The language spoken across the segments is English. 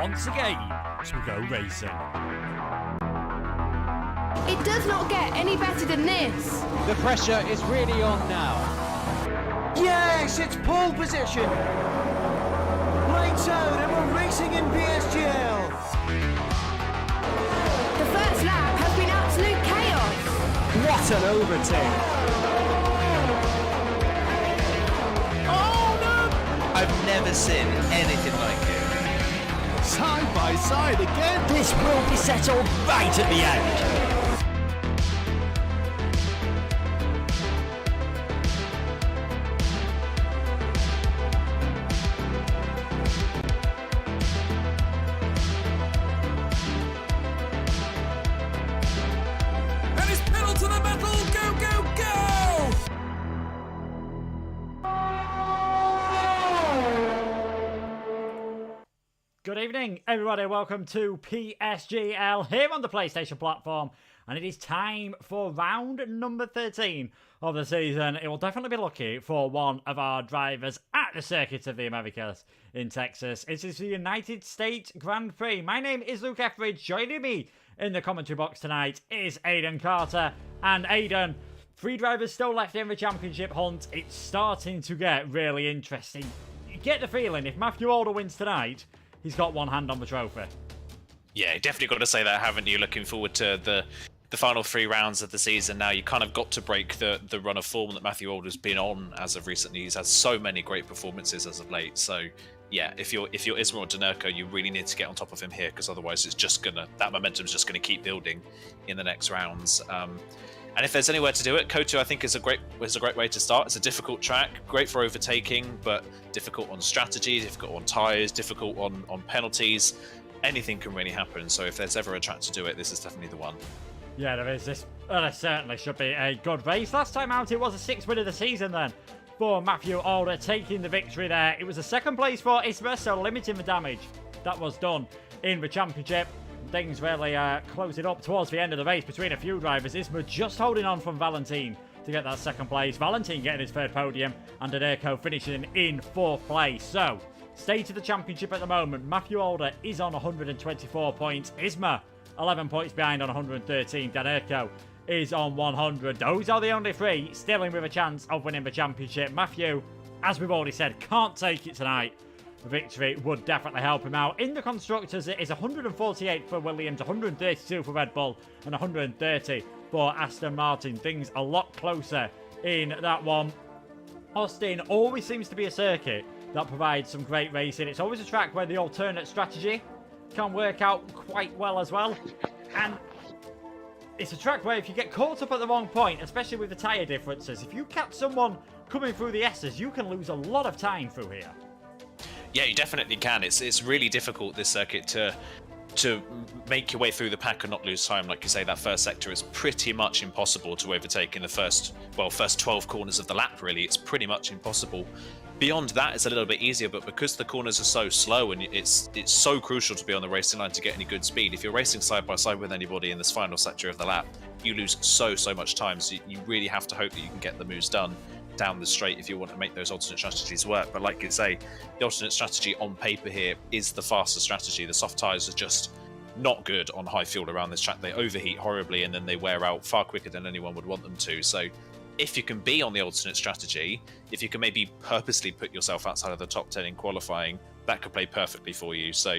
once again to go racing. It does not get any better than this. The pressure is really on now. Yes, it's pole position. Lights out and we're racing in PSGL. The first lap has been absolute chaos. What an overtake. Oh no! I've never seen anything like it. Side by side again. This will be settled right at the end. Good evening, everybody. Welcome to PSGL here on the PlayStation platform. And it is time for round number 13 of the season. It will definitely be lucky for one of our drivers at the Circuit of the Americas in Texas. It is the United States Grand Prix. My name is Luke Etheridge. Joining me in the commentary box tonight is Aidan Carter. And Aidan, 3 drivers still left in the championship hunt. It's starting to get really interesting. You get the feeling if Matthew Alder wins tonight, he's got one hand on the trophy. Yeah, definitely got to say that, haven't you? Looking forward to the final 3 rounds of the season now. You kind of got to break the run of form that Matthew Alder's been on as of recently. He's had so many great performances as of late. So yeah, if you're Isma or Danerko, you really need to get on top of him here, because otherwise it's just that momentum's just gonna keep building in the next rounds. And if there's anywhere to do it, Kotu I think is a great way to start. It's a difficult track, great for overtaking, but difficult on strategy, difficult on tyres, difficult on penalties. Anything can really happen. So if there's ever a track to do it, this is definitely the one. Yeah, there is. This certainly should be a good race. Last time out, it was a 6th win of the season then for Matthew Alder, taking the victory there. It was a 2nd place for Isma, so limiting the damage that was done in the championship. Things really closing up towards the end of the race between a few drivers. Isma just holding on from Valentin to get that 2nd place. Valentin getting his 3rd podium, and Danerko finishing in 4th place. So, state of the championship at the moment, Matthew Alder is on 124 points. Isma, 11 points behind on 113. Danerko is on 100. Those are the only 3 still in with a chance of winning the championship. Matthew, as we've already said, can't take it tonight. A victory would definitely help him out. In the Constructors, it is 148 for Williams, 132 for Red Bull, and 130 for Aston Martin. Things a lot closer in that one. Austin always seems to be a circuit that provides some great racing. It's always a track where the alternate strategy can work out quite well as well. And it's a track where if you get caught up at the wrong point, especially with the tyre differences, if you catch someone coming through the S's, you can lose a lot of time through here. Yeah, you definitely can. It's really difficult, this circuit, to make your way through the pack and not lose time. Like you say, that first sector is pretty much impossible to overtake in the first 12 corners of the lap, really. It's pretty much impossible. Beyond that, it's a little bit easier, but because the corners are so slow and it's so crucial to be on the racing line to get any good speed, if you're racing side by side with anybody in this final sector of the lap, you lose so much time. So you really have to hope that you can get the moves done down the straight if you want to make those alternate strategies work. But like you say, the alternate strategy on paper here is the faster strategy. The soft tyres are just not good on high fuel around this track. They overheat horribly and then they wear out far quicker than anyone would want them to. So if you can be on the alternate strategy, if you can maybe purposely put yourself outside of the top 10 in qualifying, that could play perfectly for you. So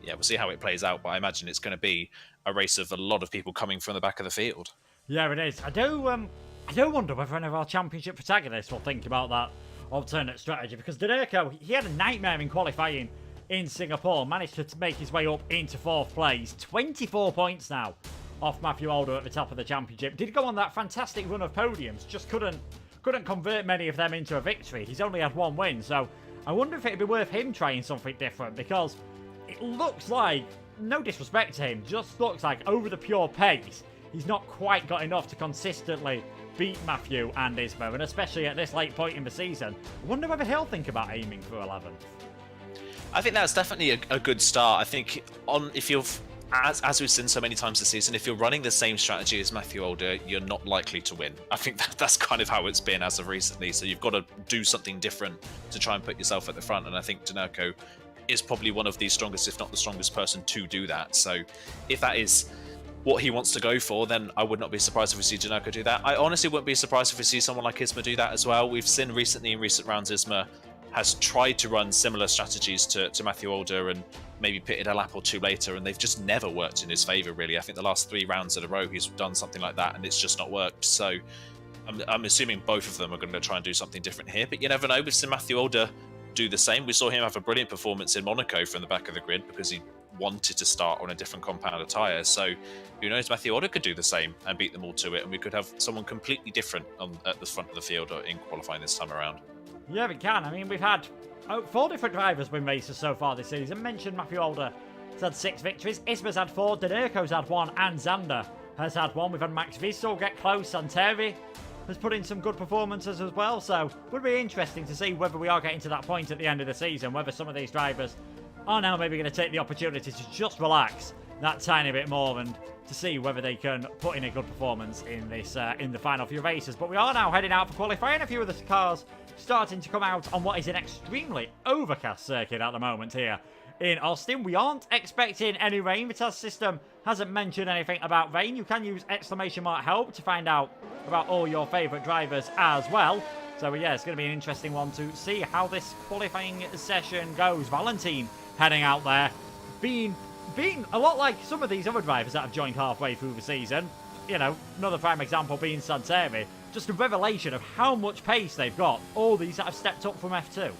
yeah, we'll see how it plays out, but I imagine it's going to be a race of a lot of people coming from the back of the field. Yeah, it is. I do wonder whether any of our championship protagonists will think about that alternate strategy, because Danerko, he had a nightmare in qualifying in Singapore, managed to make his way up into 4th place. 24 points now off Matthew Alder at the top of the championship. Did go on that fantastic run of podiums, just couldn't convert many of them into a victory. He's only had 1 win, so I wonder if it'd be worth him trying something different, because it looks like, no disrespect to him, just looks like over the pure pace, he's not quite got enough to consistently beat Matthew and Isma, and especially at this late point in the season. I wonder whether he'll think about aiming for 11th. I think that's definitely a good start. I think if you're, as we've seen so many times this season, if you're running the same strategy as Matthew Alder, you're not likely to win. I think that's kind of how it's been as of recently. So you've got to do something different to try and put yourself at the front. And I think Danerko is probably one of the strongest, if not the strongest person to do that. So if that is what he wants to go for, then I would not be surprised if we see Janoko do that. I honestly wouldn't be surprised if we see someone like Isma do that as well. We've seen recently in recent rounds Isma has tried to run similar strategies to Matthew Older and maybe pitted a lap or two later, and they've just never worked in his favour, really. I think the last 3 rounds in a row he's done something like that, and it's just not worked. So I'm assuming both of them are going to try and do something different here, but you never know. We've seen Matthew Older do the same. We saw him have a brilliant performance in Monaco from the back of the grid because he wanted to start on a different compound of tyres. So who knows, Matthew Older could do the same and beat them all to it, and we could have someone completely different at the front of the field in qualifying this time around. Yeah, we can. I mean, we've had 4 different drivers win races so far this season. Mentioned Matthew Older has had 6 victories. Isma's had 4, Danerco's had 1, and Zander has had 1. We've had Max Vissel get close. Santeri has put in some good performances as well. So it would be interesting to see whether we are getting to that point at the end of the season, whether some of these drivers are now maybe going to take the opportunity to just relax that tiny bit more and to see whether they can put in a good performance in this in the final few races. But we are now heading out for qualifying. A few of the cars starting to come out on what is an extremely overcast circuit at the moment here in Austin. We aren't expecting any rain. Vitas system hasn't mentioned anything about rain. You can use !help to find out about all your favourite drivers as well. So yeah, it's going to be an interesting one to see how this qualifying session goes. Valentine heading out there, being a lot like some of these other drivers that have joined halfway through the season. You know, another prime example being Santeri. Just a revelation of how much pace they've got. All these that have stepped up from F2.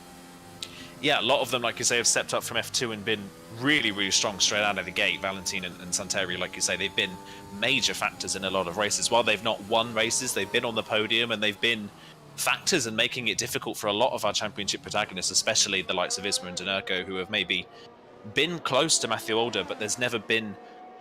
Yeah, a lot of them, like you say, have stepped up from F2 and been really, really strong straight out of the gate. Valentine and Santeri, like you say, they've been major factors in a lot of races. While they've not won races, they've been on the podium and they've been factors in making it difficult for a lot of our championship protagonists, especially the likes of Isma and Danerco, who have maybe been close to Matthew Older, but there's never been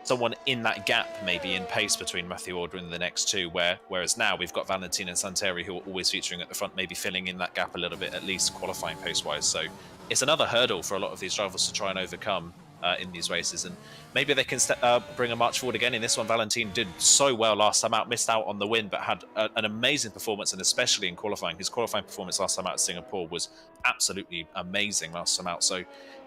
someone in that gap maybe in pace between Matthew Older and the next two, whereas now we've got Valentine and Santeri who are always featuring at the front, maybe filling in that gap a little bit, at least qualifying pace-wise. So it's another hurdle for a lot of these drivers to try and overcome in these races, and maybe they can bring a march forward again in this one. Valentine did so well last time out, missed out on the win, but had an amazing performance, and especially in qualifying. His qualifying performance last time out at Singapore was absolutely amazing last time out. So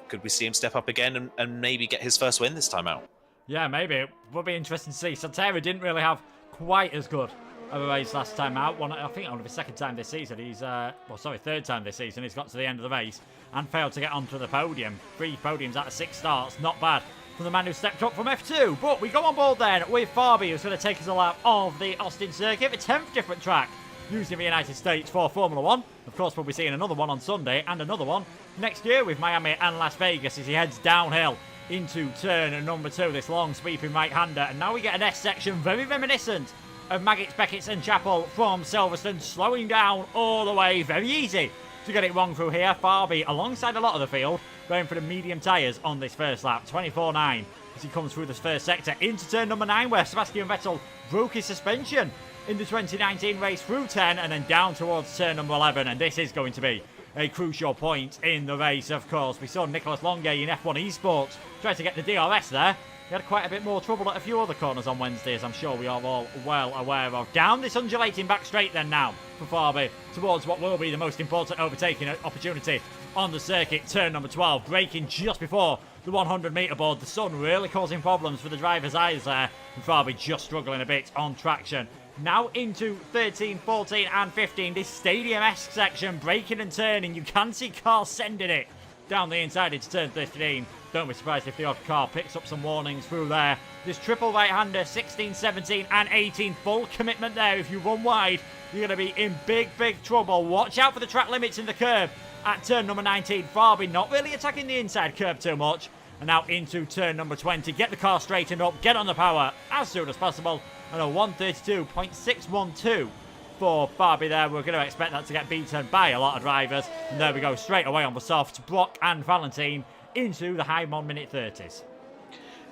could we see him step up again and maybe get his first win this time out? Yeah, maybe. It would be interesting to see. Santeri didn't really have quite as good of a race last time out. I think only the second time this season. Third time this season. He's got to the end of the race and failed to get onto the podium. 3 podiums out of 6 starts. Not bad from the man who stepped up from F2. But we go on board then with Fabi, who's going to take us a lap of the Austin circuit, the 10th different track used in the United States for Formula 1. Of course, we'll be seeing another one on Sunday and another one next year with Miami and Las Vegas as he heads downhill into turn number 2, this long sweeping right-hander. And now we get an S section very reminiscent of Maggots, Beckett's and Chapel from Silverstone, slowing down all the way. Very easy to get it wrong through here. Farby alongside a lot of the field, going for the medium tyres on this first lap. 24.9 as he comes through this first sector into turn number 9, where Sebastian Vettel broke his suspension in the 2019 race through 10 and then down towards turn number 11. And this is going to be a crucial point in the race, of course. We saw Nicolas Longuet in F1 Esports try to get the DRS there. He had quite a bit more trouble at a few other corners on Wednesday, as I'm sure we are all well aware of. Down this undulating back straight then now for Farby towards what will be the most important overtaking opportunity on the circuit. Turn number 12, braking just before the 100-metre board. The sun really causing problems for the driver's eyes there, and Farby just struggling a bit on traction. Now into 13, 14 and 15, this stadium-esque section, braking and turning. You can see cars sending it down the inside into turn 15. Don't be surprised if the odd car picks up some warnings through there. This triple right-hander, 16, 17 and 18, full commitment there. If you run wide, you're going to be in big, big trouble. Watch out for the track limits in the curb at turn number 19. Farby not really attacking the inside curb too much. And now into turn number 20. Get the car straightened up, get on the power as soon as possible. And a 132.612 for Farby there. We're going to expect that to get beaten by a lot of drivers. And there we go, straight away on the soft. Brock and Valentine into the high mod minute 30s.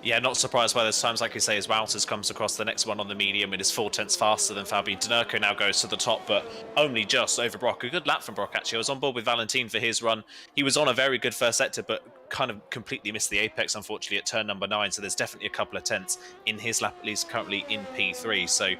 Yeah, not surprised by those times. Like you say, as Wouters comes across the next one on the medium, it is 4 tenths faster than Fabi. Danerco now goes to the top, but only just over Brock. A good lap from Brock, actually. I was on board with Valentine for his run. He was on a very good first sector, but kind of completely missed the apex, unfortunately, at turn number 9. So there's definitely a couple of tenths in his lap, at least currently in P3. So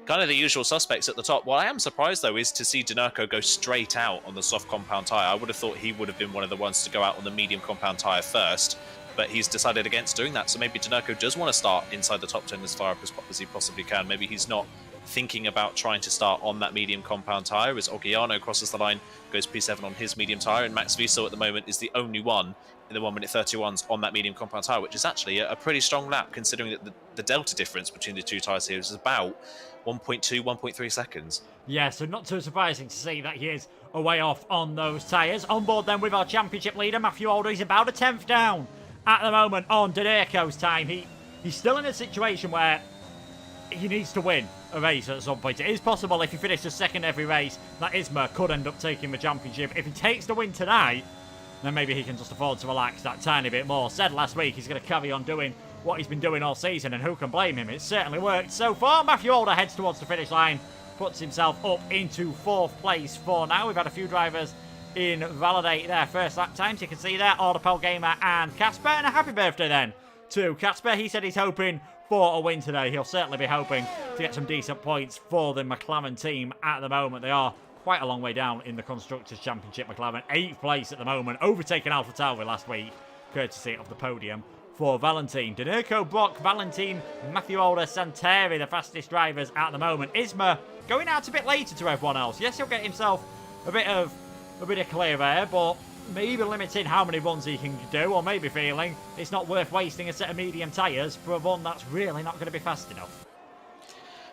kind of the usual suspects at the top. What I am surprised, though, is to see Denurko go straight out on the soft compound tyre. I would have thought he would have been one of the ones to go out on the medium compound tyre first, but he's decided against doing that. So maybe Denurko does want to start inside the top 10 as far up as he possibly can. Maybe he's not thinking about trying to start on that medium compound tyre as Ogiano crosses the line, goes P7 on his medium tyre, and Max Wiesel at the moment is the only one in the 1:31s on that medium compound tyre, which is actually a pretty strong lap considering that the delta difference between the two tyres here is about 1.2, 1.3 seconds. Yeah, so not too surprising to see that he is a way off on those tyres. On board then with our championship leader, Matthew Alder. He's about a 10th down at the moment on Denurko's time. He's still in a situation where he needs to win a race at some point. It is possible if he finishes second every race that Isma could end up taking the championship. If he takes the win tonight, then maybe he can just afford to relax that tiny bit more. Said last week he's going to carry on doing what he's been doing all season, and who can blame him? It's certainly worked so far. Matthew Alder heads towards the finish line, puts himself up into 4th place for now. We've had a few drivers invalidate their first lap times. You can see there, Ordapel Gamer and Casper, and a happy birthday then to Casper. He said he's hoping for a win today. He'll certainly be hoping to get some decent points for the McLaren team at the moment. They are quite a long way down in the Constructors' Championship. McLaren 8th place at the moment, overtaking Alpha Tauri last week, courtesy of the podium for Valentine. Denurko, Brock, Valentine, Matthew Alder, Santeri, the fastest drivers at the moment. Isma going out a bit later to everyone else. Yes, he'll get himself a bit of clear air, but maybe limiting how many runs he can do, or maybe feeling it's not worth wasting a set of medium tyres for a run that's really not going to be fast enough.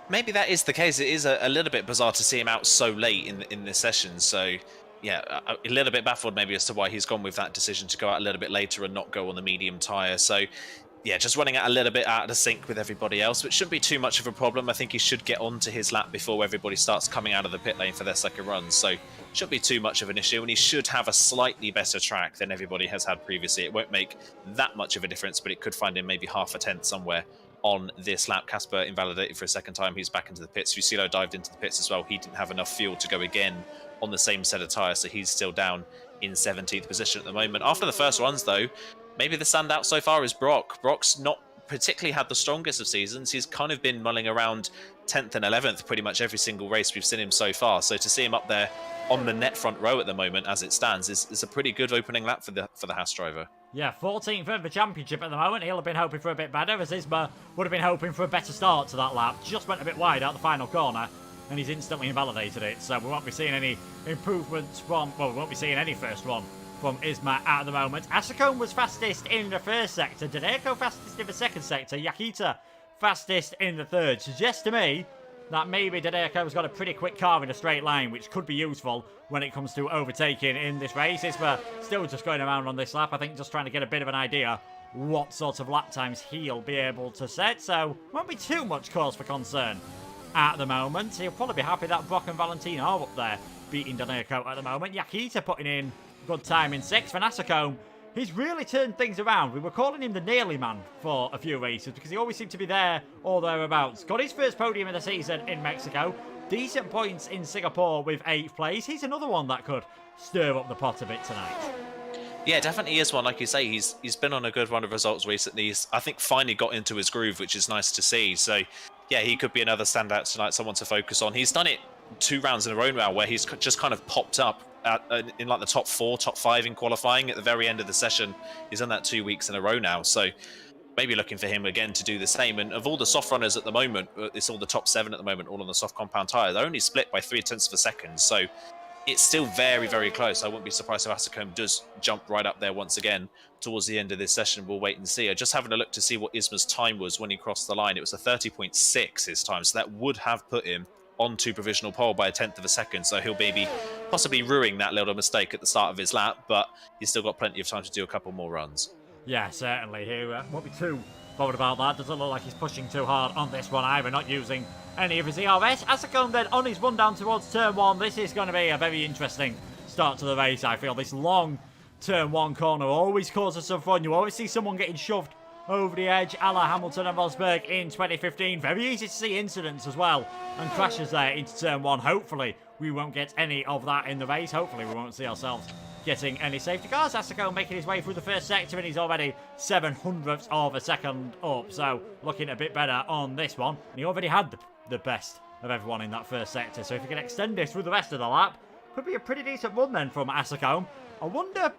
Maybe that is the case. It is a little bit bizarre to see him out so late in this session. So, yeah, a little bit baffled maybe as to why he's gone with that decision to go out a little bit later and not go on the medium tyre. So, yeah, just running out a little bit out of sync with everybody else, which shouldn't be too much of a problem. I think he should get onto his lap before everybody starts coming out of the pit lane for their second run. So, shouldn't be too much of an issue, and he should have a slightly better track than everybody has had previously. It won't make that much of a difference, but it could find him maybe half a tenth somewhere on this lap. Casper invalidated for a second time. He's back into the pits. Fusilo dived into the pits as well. He didn't have enough fuel to go again on the same set of tyres, so he's still down in 17th position at the moment. After the first runs, though, maybe the standout so far is Brock. Brock's not particularly had the strongest of seasons. He's kind of been mulling around 10th and 11th pretty much every single race we've seen him so far. So to see him up there on the net front row at the moment as it stands is a pretty good opening lap for the Haas driver. Yeah, 14th of the championship at the moment. He'll have been hoping for a bit better, as Isma would have been hoping for a better start to that lap. Just went a bit wide out the final corner, and he's instantly invalidated it. So we won't be seeing any improvements from, well, we won't be seeing any first run from Isma at the moment. Asakone was fastest in the first sector. Denurko fastest in the second sector. Yakita fastest in the third. Suggests to me that maybe Denurko's got a pretty quick car in a straight line, which could be useful when it comes to overtaking in this race. Isma still just going around on this lap, I think, just trying to get a bit of an idea what sort of lap times he'll be able to set, so won't be too much cause for concern at the moment. He'll probably be happy that Brock and Valentine are up there beating Denurko at the moment. Yakita putting in good time in 6th, and Asakone, he's really turned things around. We were calling him the nearly man for a few races because he always seemed to be there or thereabouts. Got his first podium of the season in Mexico. Decent points in Singapore with 8th place. He's another one that could stir up the pot a bit tonight. Yeah, definitely is one. Like you say, he's been on a good run of results recently. He's, I think, finally got into his groove, which is nice to see. So, yeah, he could be another standout tonight, someone to focus on. He's done it 2 rounds in a row now where he's just kind of popped up in like the top 4, top 5 in qualifying at the very end of the session. He's done that 2 weeks in a row now, so maybe looking for him again to do the same. And of all the soft runners at the moment, it's all the top 7 at the moment, all on the soft compound tyre. They're only split by 0.3 of a second, so it's still very, very close. I wouldn't be surprised if Asakone does jump right up there once again towards the end of this session. We'll wait and see. Just having a look to see what Isma's time was when he crossed the line. It was a 30.6 his time, so that would have put him onto provisional pole by 1/10 of a second, so he'll maybe possibly ruining that little mistake at the start of his lap, but he's still got plenty of time to do a couple more runs. Yeah, certainly. He won't be too bothered about that. Doesn't look like he's pushing too hard on this one either, not using any of his ERS. Asakone then on his run down towards turn 1. This is going to be a very interesting start to the race, I feel. This long turn 1 corner always causes some fun. You always see someone getting shoved over the edge, a la Hamilton and Rosberg in 2015. Very easy to see incidents as well, and crashes there into turn 1. Hopefully, we won't get any of that in the race. Hopefully, we won't see ourselves getting any safety cars. Asakone making his way through the first sector, and he's already 700ths of a second up, so looking a bit better on this one. And he already had the best of everyone in that first sector. So if you can extend this through the rest of the lap, could be a pretty decent run then from Asacombe. I wonder,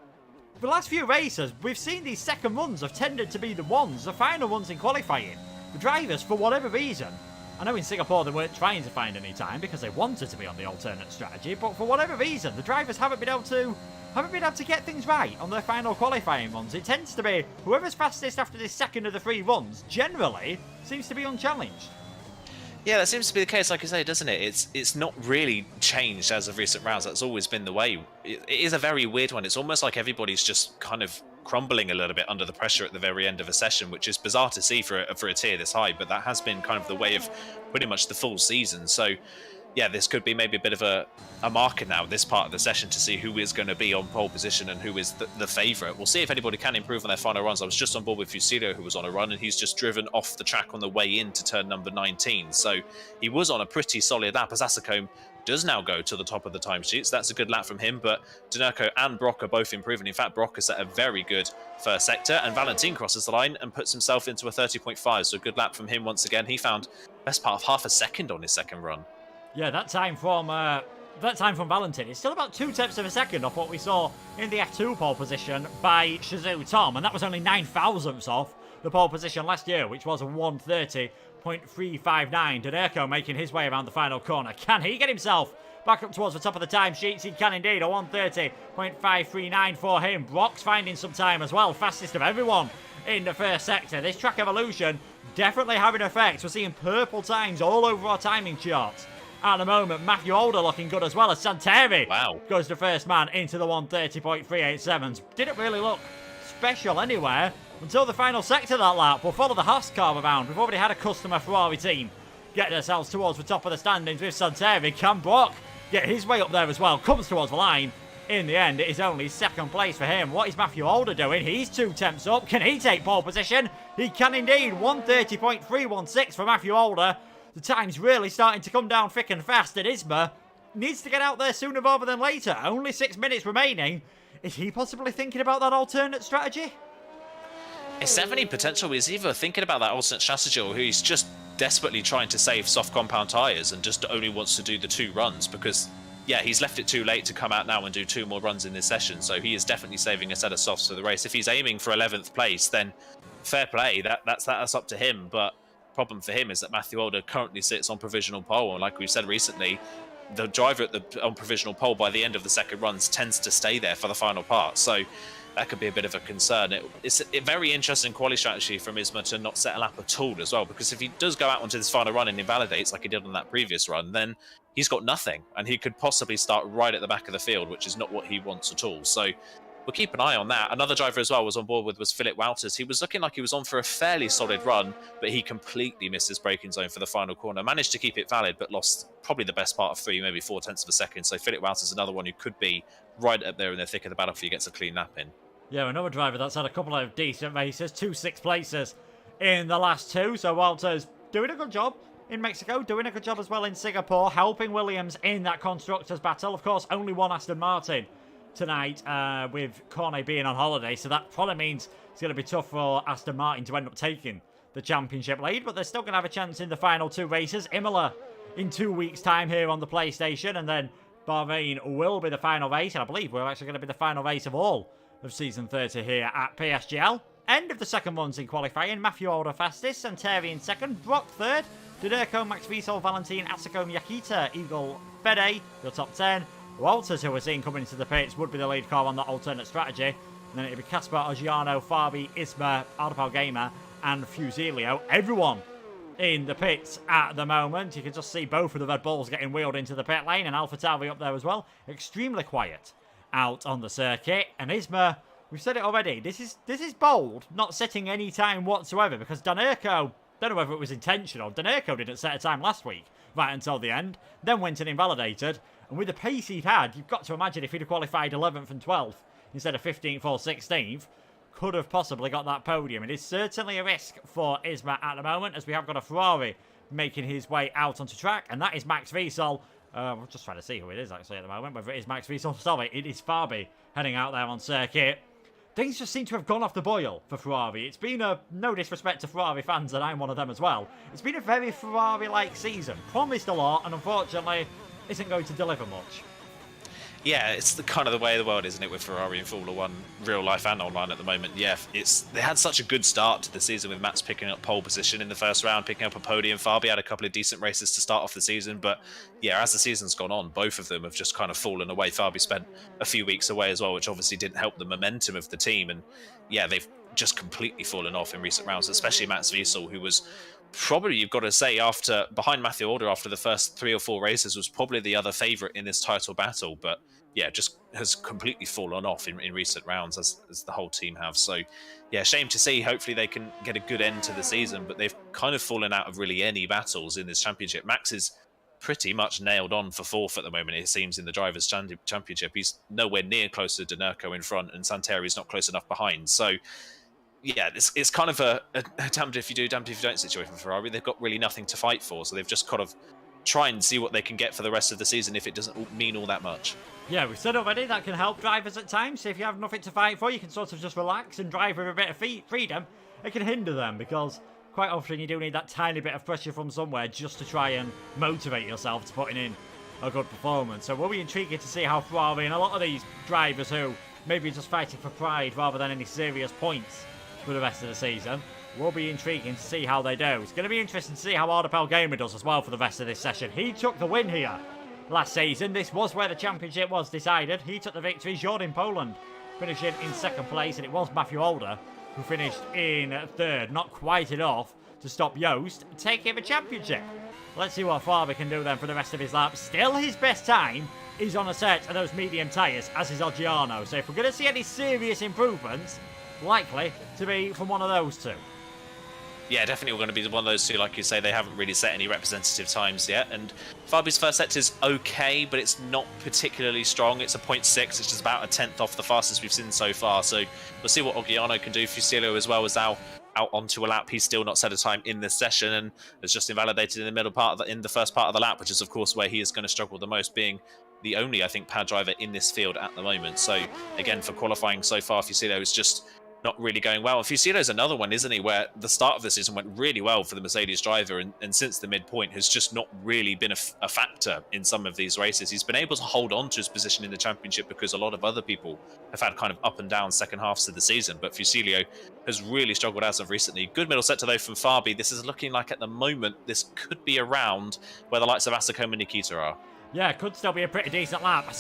the last few races, we've seen these second runs have tended to be the final ones in qualifying. The drivers, for whatever reason, I know in Singapore they weren't trying to find any time because they wanted to be on the alternate strategy, but for whatever reason, the drivers haven't been able to get things right on their final qualifying runs. It tends to be whoever's fastest after this second of the 3 runs generally seems to be unchallenged. Yeah, that seems to be the case, like you say, doesn't it? It's not really changed as of recent rounds. That's always been the way. It is a very weird one. It's almost like everybody's just kind of crumbling a little bit under the pressure at the very end of a session, which is bizarre to see for a tier this high, but that has been kind of the way of pretty much the full season. So yeah, this could be maybe a bit of a marker now, this part of the session, to see who is going to be on pole position and who is the favourite. We'll see if anybody can improve on their final runs. I was just on board with Fusilio, who was on a run, and he's just driven off the track on the way into turn number 19. So he was on a pretty solid lap, as Asacombe does now go to the top of the timesheets. That's a good lap from him, but Danerco and Brock are both improving. In fact, Brock has set a very good first sector, and Valentin crosses the line and puts himself into a 30.5, so a good lap from him once again. He found best part of half a second on his second run. Yeah, that time from Valentin is still about 2/10 of a second off what we saw in the F2 pole position by Shazoo Tom, and that was only 9 thousandths off the pole position last year, which was a 1:30.359. Danerco making his way around the final corner. Can he get himself back up towards the top of the timesheets? He can indeed. A 1:30.539 for him. Brock's finding some time as well. Fastest of everyone in the first sector. This track evolution definitely having effects. We're seeing purple times all over our timing charts at the moment. Matthew Older looking good as well, as Santeri goes the first man into the 1:30.387s. Didn't really look special anywhere until the final sector that lap. We'll follow the Haas car around. We've already had a customer Ferrari team get themselves towards the top of the standings with Santeri. Can Brock get his way up there as well? Comes towards the line. In the end, it is only second place for him. What is Matthew Older doing? He's 2/10 up. Can he take pole position? He can indeed. 1:30.316 for Matthew Older. The time's really starting to come down thick and fast, and Isma needs to get out there sooner rather than later. Only 6 minutes remaining. Is he possibly thinking about that alternate strategy? It's definitely potential. He's either thinking about that alternate strategy, or he's just desperately trying to save soft compound tyres and just only wants to do the 2 runs because, yeah, he's left it too late to come out now and do 2 more runs in this session. So he is definitely saving a set of softs for the race. If he's aiming for 11th place, then fair play. That's up to him. But problem for him is that Matthew Older currently sits on provisional pole, and like we've said recently, the driver on provisional pole by the end of the second runs tends to stay there for the final part. So that could be a bit of a concern. It's a very interesting quali strategy from Isma to not set a lap at all as well, because if he does go out onto this final run and invalidates like he did on that previous run, then he's got nothing, and he could possibly start right at the back of the field, which is not what he wants at all. So we'll keep an eye on that. Another driver as well was on board with was Philip Wouters. He was looking like he was on for a fairly solid run, but he completely missed his braking zone for the final corner. Managed to keep it valid, but lost probably the best part of 3, maybe 4/10 of a second. So Philip Wouters is another one who could be right up there in the thick of the battle if he gets a clean lap in. Yeah, another driver that's had a couple of decent races, 2 6th places in the last 2. So Wouters doing a good job in Mexico, doing a good job as well in Singapore, helping Williams in that constructors battle. Of course, only one Aston Martin tonight, with Cornet being on holiday, so that probably means it's going to be tough for Aston Martin to end up taking the championship lead, but they're still going to have a chance in the final 2 races. Imola in 2 weeks' time here on the PlayStation, and then Bahrain will be the final race, and I believe we're actually going to be the final race of all of Season 30 here at PSGL. End of the second runs in qualifying. Matthew Older fastest, Santeri in second, Brock third, Danerco, Max Wiesel, Valentin, Asacombe, Yakita, Eagle, Fede, your top 10. Wouters, who we're seeing coming into the pits, would be the lead car on that alternate strategy. And then it'd be Casper, Ogiano, Fabi, Isma, Ardapal Gamer, and Fusilio. Everyone in the pits at the moment. You can just see both of the Red Bulls getting wheeled into the pit lane, and AlphaTauri up there as well. Extremely quiet out on the circuit. And Isma, we've said it already, this is bold, not setting any time whatsoever, because Danerco, don't know whether it was intentional, Danerco didn't set a time last week, right until the end, then went and invalidated. And with the pace he'd had, you've got to imagine if he'd have qualified 11th and 12th instead of 15th or 16th, could have possibly got that podium. It is certainly a risk for Isma at the moment, as we have got a Ferrari making his way out onto track, and that is Max Wiesel. We're just trying to see who it is actually at the moment, whether it is Max Wiesel. Sorry, it is Fabi heading out there on circuit. things just seem to have gone off the boil for Ferrari. It's been no disrespect to Ferrari fans, and I'm one of them as well. It's been a very Ferrari-like season. Promised a lot, and unfortunately, isn't going to deliver much. Yeah, it's the kind of the way of the world, isn't it, with Ferrari in Formula 1, real life and online at the moment. Yeah, they had such a good start to the season with Max picking up pole position in the first round, picking up a podium. Fabi had a couple of decent races to start off the season, but yeah, as the season's gone on, both of them have just kind of fallen away. Fabi spent a few weeks away as well, which obviously didn't help the momentum of the team, and yeah, they've just completely fallen off in recent rounds, especially Max Wiesel, who was probably, you've got to say, behind Matthew Alder after the first 3 or 4 races, was probably the other favourite in this title battle, but yeah, just has completely fallen off in recent rounds, as the whole team have. So yeah, shame to see. Hopefully they can get a good end to the season, but they've kind of fallen out of really any battles in this championship. Max is pretty much nailed on for 4th at the moment, it seems, in the Drivers' Championship. He's nowhere near close to Denurco in front, and Santeri's not close enough behind. So yeah, it's kind of a damned if you do, damned if you don't situation for Ferrari. They've got really nothing to fight for, so they've just kind of try and see what they can get for the rest of the season if it doesn't mean all that much. Yeah, we've said already that can help drivers at times. So if you have nothing to fight for, you can sort of just relax and drive with a bit of freedom. It can hinder them because quite often you do need that tiny bit of pressure from somewhere just to try and motivate yourself to putting in a good performance. So we'll be intrigued to see how Ferrari and a lot of these drivers who maybe just fighting for pride rather than any serious points for the rest of the season, will be intriguing to see how they do. It's going to be interesting to see how Ardapel Gamer does as well for the rest of this session. He took the win here last season. This was where the championship was decided. He took the victory. Jordan Poland finishing in 2nd place, and it was Matthew Alder who finished in 3rd. Not quite enough to stop Joost taking the championship. Let's see what Fabi can do then for the rest of his lap. Still, his best time is on a set of those medium tyres, as is Oggiano. So if we're going to see any serious improvements, likely to be from one of those two. Yeah, definitely going to be one of those two. Like you say, they haven't really set any representative times yet. And Fabi's first set is okay, but it's not particularly strong. It's a 0.6, which is about a 10th off the fastest we've seen so far. So we'll see what Oggiano can do. Fusilio as well is now out onto a lap. He's still not set a time in this session and has just invalidated in the middle part of in the first part of the lap, which is of course where he is going to struggle the most, being the only, I think, pad driver in this field at the moment. So again, for qualifying so far, Fusilio is just not really going well. And Fusilio's another one, isn't he, where the start of the season went really well for the Mercedes driver, and since the midpoint has just not really been a factor in some of these races. He's been able to hold on to his position in the championship because a lot of other people have had kind of up and down second halves of the season, but Fusilio has really struggled as of recently. Good middle sector though from Fabi. This is looking like at the moment this could be around where the likes of Asakoma and Nikita are. Yeah, could still be a pretty decent lap. I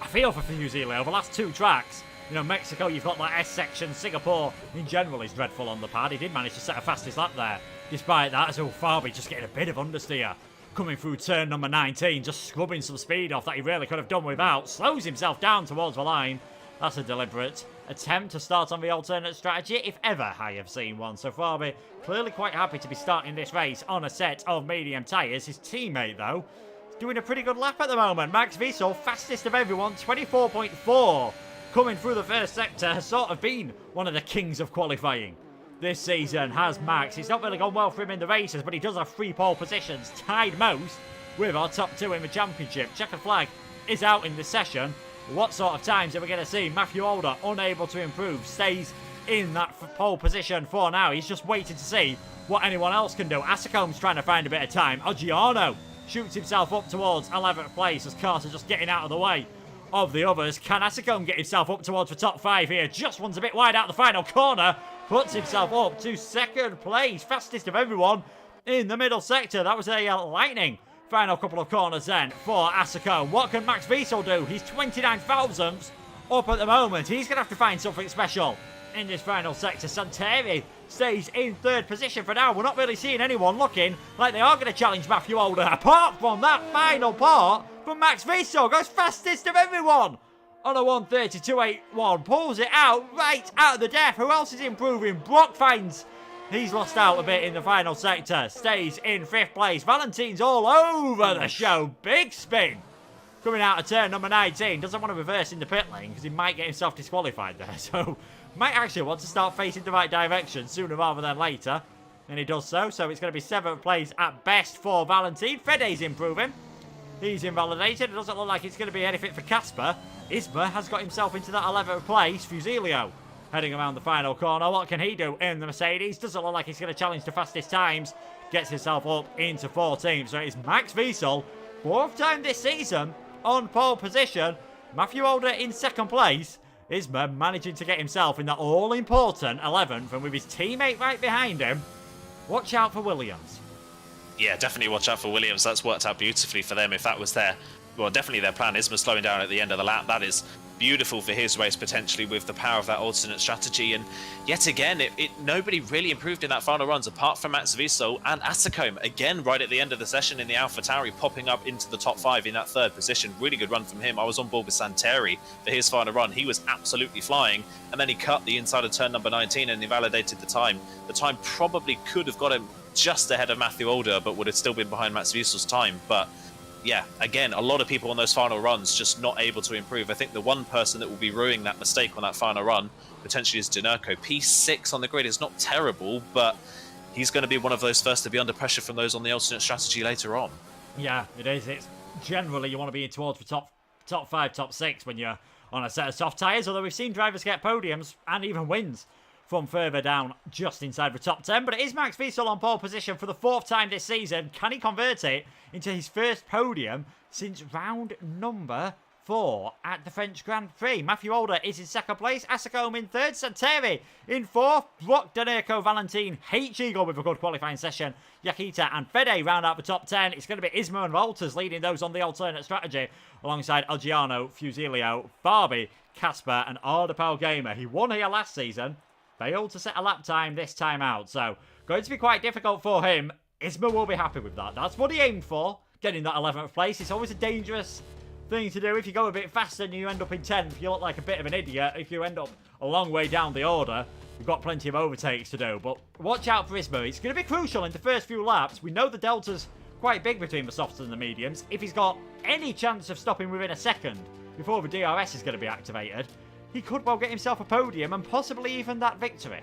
feel for Fusilio. The last 2 tracks, you know, Mexico, you've got that S section. Singapore, in general, is dreadful on the pad. He did manage to set a fastest lap there. Despite that, so Fabi just getting a bit of understeer. Coming through turn number 19, just scrubbing some speed off that he really could have done without. Slows himself down towards the line. That's a deliberate attempt to start on the alternate strategy, if ever I have seen one. So Fabi clearly quite happy to be starting this race on a set of medium tyres. His teammate, though, is doing a pretty good lap at the moment. Max Wiesel, fastest of everyone, 24.4. Coming through the first sector, has sort of been one of the kings of qualifying this season, has Max. It's not really gone well for him in the races, but he does have 3 pole positions, tied most with our top 2 in the championship. Checkered flag is out in this session. What sort of times are we going to see? Matthew Alder, unable to improve, stays in that pole position for now. He's just waiting to see what anyone else can do. Asacome's trying to find a bit of time. Oggiano shoots himself up towards 11th place as Carter just getting out of the way of the others. Can Asakome get himself up towards the top 5 here? Just one's a bit wide out the final corner. Puts himself up to 2nd place. Fastest of everyone in the middle sector. That was a lightning final couple of corners then for Asakome. What can Max Wiesel do? He's 29 thousandths up at the moment. He's going to have to find something special in this final sector. Santeri stays in 3rd position for now. We're not really seeing anyone looking like they are going to challenge Matthew Alder. Apart from that final part from Max Wiesel, goes fastest of everyone on a 1:32.81. Pulls it out right out of the death. Who else is improving? Brock finds he's lost out a bit in the final sector. Stays in 5th place. Valentine's all over the show. Big spin coming out of turn number 19. Doesn't want to reverse in the pit lane because he might get himself disqualified there. So might actually want to start facing the right direction sooner rather than later. And he does so. So it's going to be 7th place at best for Valentine. Fede's improving. He's invalidated. It doesn't look like it's going to be anything for Casper. Isma has got himself into that 11th place. Fusilio heading around the final corner. What can he do in the Mercedes? Doesn't look like he's going to challenge the fastest times. Gets himself up into 14th. So it's Max Wiesel, 4th time this season, on pole position. Matthew Older in 2nd place. Isma managing to get himself in that all-important 11th, and with his teammate right behind him. Watch out for Williams. Yeah, definitely watch out for Williams. That's worked out beautifully for them. If that was definitely their plan. Isma slowing down at the end of the lap. That is beautiful for his race, potentially, with the power of that alternate strategy. And yet again, nobody really improved in that final runs apart from Max Wiesel and Asacombe. Again, right at the end of the session in the AlphaTauri, popping up into the top 5 in that 3rd position. Really good run from him. I was on board with Santeri for his final run. He was absolutely flying, and then he cut the inside of turn number 19 and invalidated the time. The time probably could have got him just ahead of Matthew Older, but would have still been behind Max Wiesel's time. But yeah, again, a lot of people on those final runs just not able to improve. I think the one person that will be ruining that mistake on that final run potentially is Dinerco. P6 on the grid is not terrible, but he's going to be one of those first to be under pressure from those on the alternate strategy later on. Yeah, it is. It's generally you want to be towards the top 5, top 6 when you're on a set of soft tyres, although we've seen drivers get podiums and even wins from further down just inside the top 10. But it is Max Wiesel on pole position for the 4th time this season. Can he convert it into his first podium since round number 4 at the French Grand Prix? Matthew Older is in 2nd place, Asacombe in 3rd, Santeri in 4th, Brock Dinerco, Valentin, H-Eagle with a good qualifying session, Yakita and Fede round out the top 10. It's going to be Isma and Walters leading those on the alternate strategy, alongside Algiano, Fusilio, Barbie, Casper and Ardapal Gamer. He won here last season, failed to set a lap time this time out, so going to be quite difficult for him. Isma will be happy with that. That's what he aimed for, getting that 11th place. It's always a dangerous thing to do. If you go a bit faster and you end up in 10th, you look like a bit of an idiot. If you end up a long way down the order, you've got plenty of overtakes to do. But watch out for Isma. It's going to be crucial in the first few laps. We know the delta's quite big between the softs and the mediums. If he's got any chance of stopping within a second before the DRS is going to be activated, he could well get himself a podium and possibly even that victory.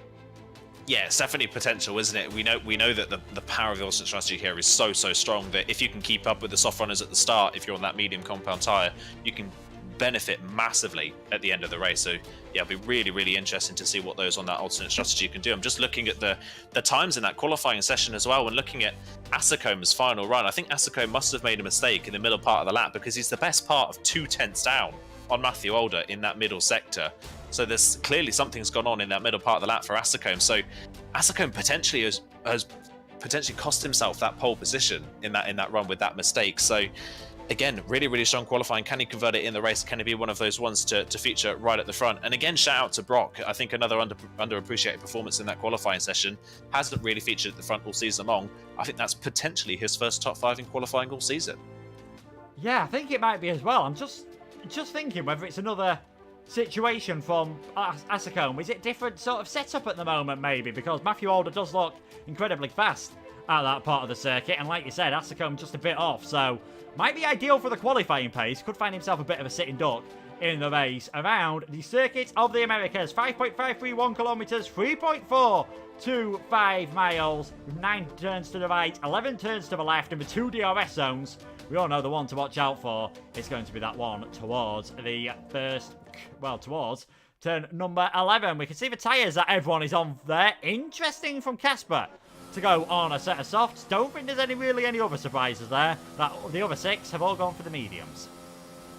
Yeah, it's definitely potential, isn't it? We know that the power of the alternate strategy here is so strong that if you can keep up with the soft runners at the start, if you're on that medium compound tyre, you can benefit massively at the end of the race. So yeah, it'll be really interesting to see what those on that alternate strategy can do. I'm just looking at the times in that qualifying session as well, and looking at Asacombe's final run. I think Asacombe must have made a mistake in the middle part of the lap, because he's the best part of 2 tenths down on Matthew Older in that middle sector. So there's clearly something's gone on in that middle part of the lap for Asacombe. So Asacombe potentially has potentially cost himself that pole position in that run with that mistake. So again, really strong qualifying. Can he convert it in the race? Can he be one of those ones to feature right at the front? And again, shout out to Brock. I think another underappreciated performance in that qualifying session. Hasn't really featured at the front all season long. I think that's potentially his first top 5 in qualifying all season. Yeah, I think it might be as well. I'm just thinking whether it's another situation from Asacombe. Is it different sort of setup at the moment, maybe? Because Matthew Older does look incredibly fast at that part of the circuit, and like you said, Asacombe just a bit off, so might be ideal for the qualifying pace. Could find himself a bit of a sitting duck in the race around the Circuit of the Americas. 5.531 kilometers, 3.425 miles, 9 turns to the right, 11 turns to the left, and the 2 DRS zones. We all know the one to watch out for is going to be that one towards the towards turn number 11. We can see the tyres that everyone is on there. Interesting from Casper to go on a set of softs. Don't think there's really any other surprises there. That the other 6 have all gone for the mediums.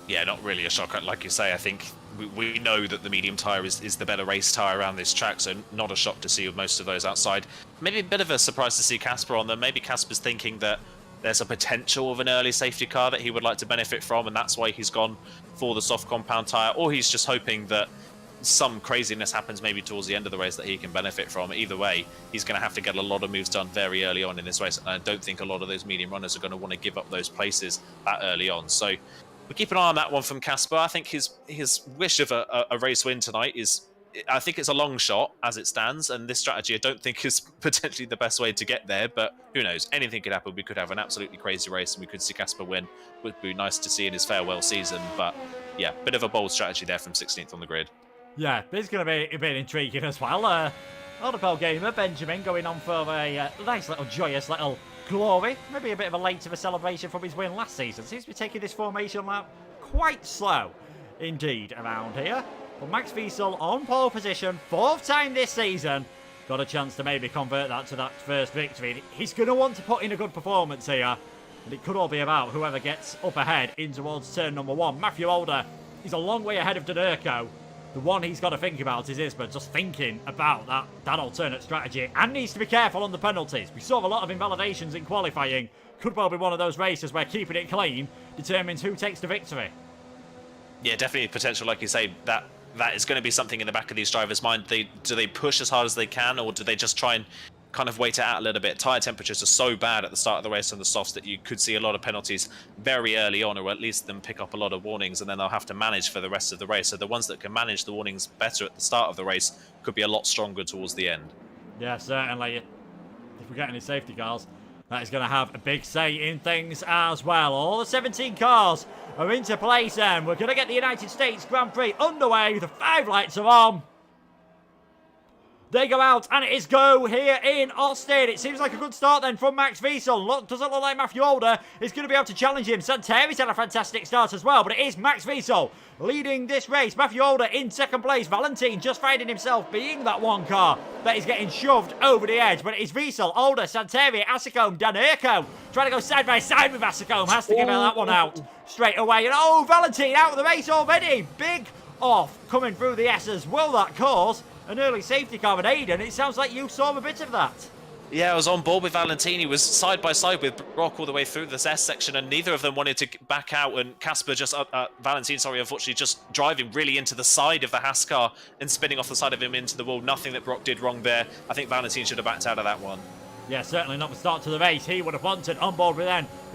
Yeah, not really a shock. Like you say, I think we know that the medium tyre is the better race tyre around this track, so not a shock to see most of those outside. Maybe a bit of a surprise to see Casper on them. Maybe Casper's thinking that there's a potential of an early safety car that he would like to benefit from, and that's why he's gone for the soft compound tyre, or he's just hoping that some craziness happens maybe towards the end of the race that he can benefit from. Either way, he's going to have to get a lot of moves done very early on in this race, and I don't think a lot of those medium runners are going to want to give up those places that early on. So we'll keep an eye on that one from Casper. I think his wish of a race win tonight is, I think it's a long shot as it stands, and this strategy I don't think is potentially the best way to get there, but who knows, anything could happen. We could have an absolutely crazy race and we could see Casper win. Would be nice to see in his farewell season, but yeah, bit of a bold strategy there from 16th on the grid. Yeah, this is going to be a bit intriguing as well. Ardapal Gamer, Benjamin, going on for a nice little joyous little glory. Maybe a bit of a late of a celebration from his win last season. Seems to be taking this formation lap quite slow indeed around here. But Max Wiesel on pole position, 4th time this season. Got a chance to maybe convert that to that first victory. He's going to want to put in a good performance here. And it could all be about whoever gets up ahead in towards turn number 1. Matthew Older is a long way ahead of Donerko. The one he's got to think about is Isma, just thinking about that alternate strategy, and needs to be careful on the penalties. We saw a lot of invalidations in qualifying. Could well be one of those races where keeping it clean determines who takes the victory. Yeah, definitely potential, like you say, that is going to be something in the back of these drivers' mind. Do they push as hard as they can, or do they just try and kind of wait it out a little bit? Tyre temperatures are so bad at the start of the race on the softs that you could see a lot of penalties very early on, or at least them pick up a lot of warnings, and then they'll have to manage for the rest of the race. So the ones that can manage the warnings better at the start of the race could be a lot stronger towards the end. Yeah, certainly. If we get any safety cars, that is going to have a big say in things as well. All the 17 cars are into place, and we're going to get the United States Grand Prix underway. The 5 lights are on. They go out, and it is go here in Austin. It seems like a good start then from Max Wiesel. Doesn't look like Matthew Older is going to be able to challenge him. Santeri's had a fantastic start as well, but it is Max Wiesel leading this race. Matthew Older in second place. Valentin just finding himself being that one car that is getting shoved over the edge, but it is Wiesel, Older, Santeri, Asicombe, Donerko trying to go side by side with Asicombe. Has to give that one out straight away. And oh, Valentin out of the race already. Big off coming through the S's. Will that cause an early safety car? And Aiden, it sounds like you saw a bit of that. Yeah, I was on board with Valentini. Was side by side with Brock all the way through this S section, and neither of them wanted to back out. And Casper just, unfortunately, just driving really into the side of the Haas car and spinning off the side of him into the wall. Nothing that Brock did wrong there. I think Valentini should have backed out of that one. Yeah, certainly not the start to the race. He would have wanted on board with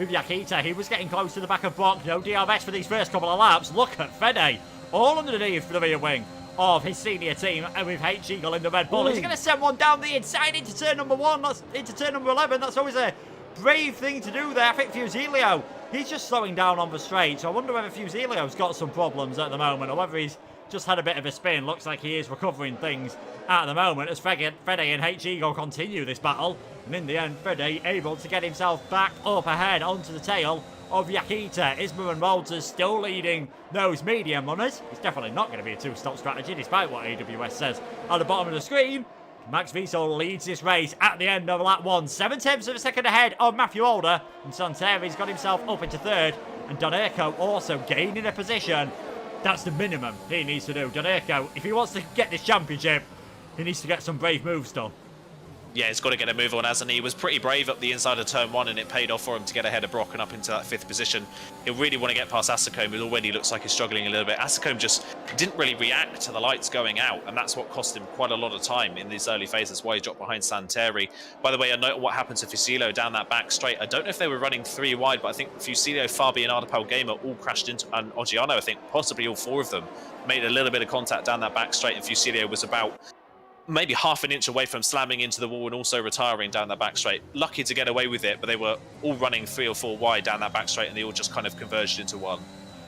Yakita. He was getting close to the back of Brock. No DRS for these first couple of laps. Look at Fede, all underneath the rear wing of his senior team, and with H. Eagle in the Red Bull. He's going to send one down the inside into turn number 1, that's into turn number 11. That's always a brave thing to do there. I think Fusilio, he's just slowing down on the straight, so I wonder whether Fusilio's got some problems at the moment, or whether he's just had a bit of a spin. Looks like he is recovering things at the moment as Fede and H. Eagle continue this battle, and in the end, Fede able to get himself back up ahead onto the tail of Yakita. Isma and Walters still leading those medium runners. It's definitely not going to be a two-stop strategy, despite what AWS says at the bottom of the screen. Max Wiesel leads this race at the end of lap 1. 7/10 of a second ahead of Matthew Older, and Santeri's got himself up into 3rd, and Donerko also gaining a position. That's the minimum he needs to do. Donerko, if he wants to get this championship, he needs to get some brave moves done. Yeah, he's got to get a move on, hasn't he? He was pretty brave up the inside of turn 1, and it paid off for him to get ahead of Brock and up into that 5th position. He'll really want to get past Asicombe, who already looks like he's struggling a little bit. Asicombe just didn't really react to the lights going out, and that's what cost him quite a lot of time in these early phases, why he dropped behind Santeri. By the way, I note what happened to Fusilio down that back straight. I don't know if they were running 3 wide, but I think Fusilio, Fabi, and Ardapal Gamer all crashed into, and Oggiano, I think, possibly all 4 of them, made a little bit of contact down that back straight, and Fusilio was about maybe half an inch away from slamming into the wall and also retiring down that back straight. Lucky to get away with it, but they were all running 3 or 4 wide down that back straight, and they all just kind of converged into one.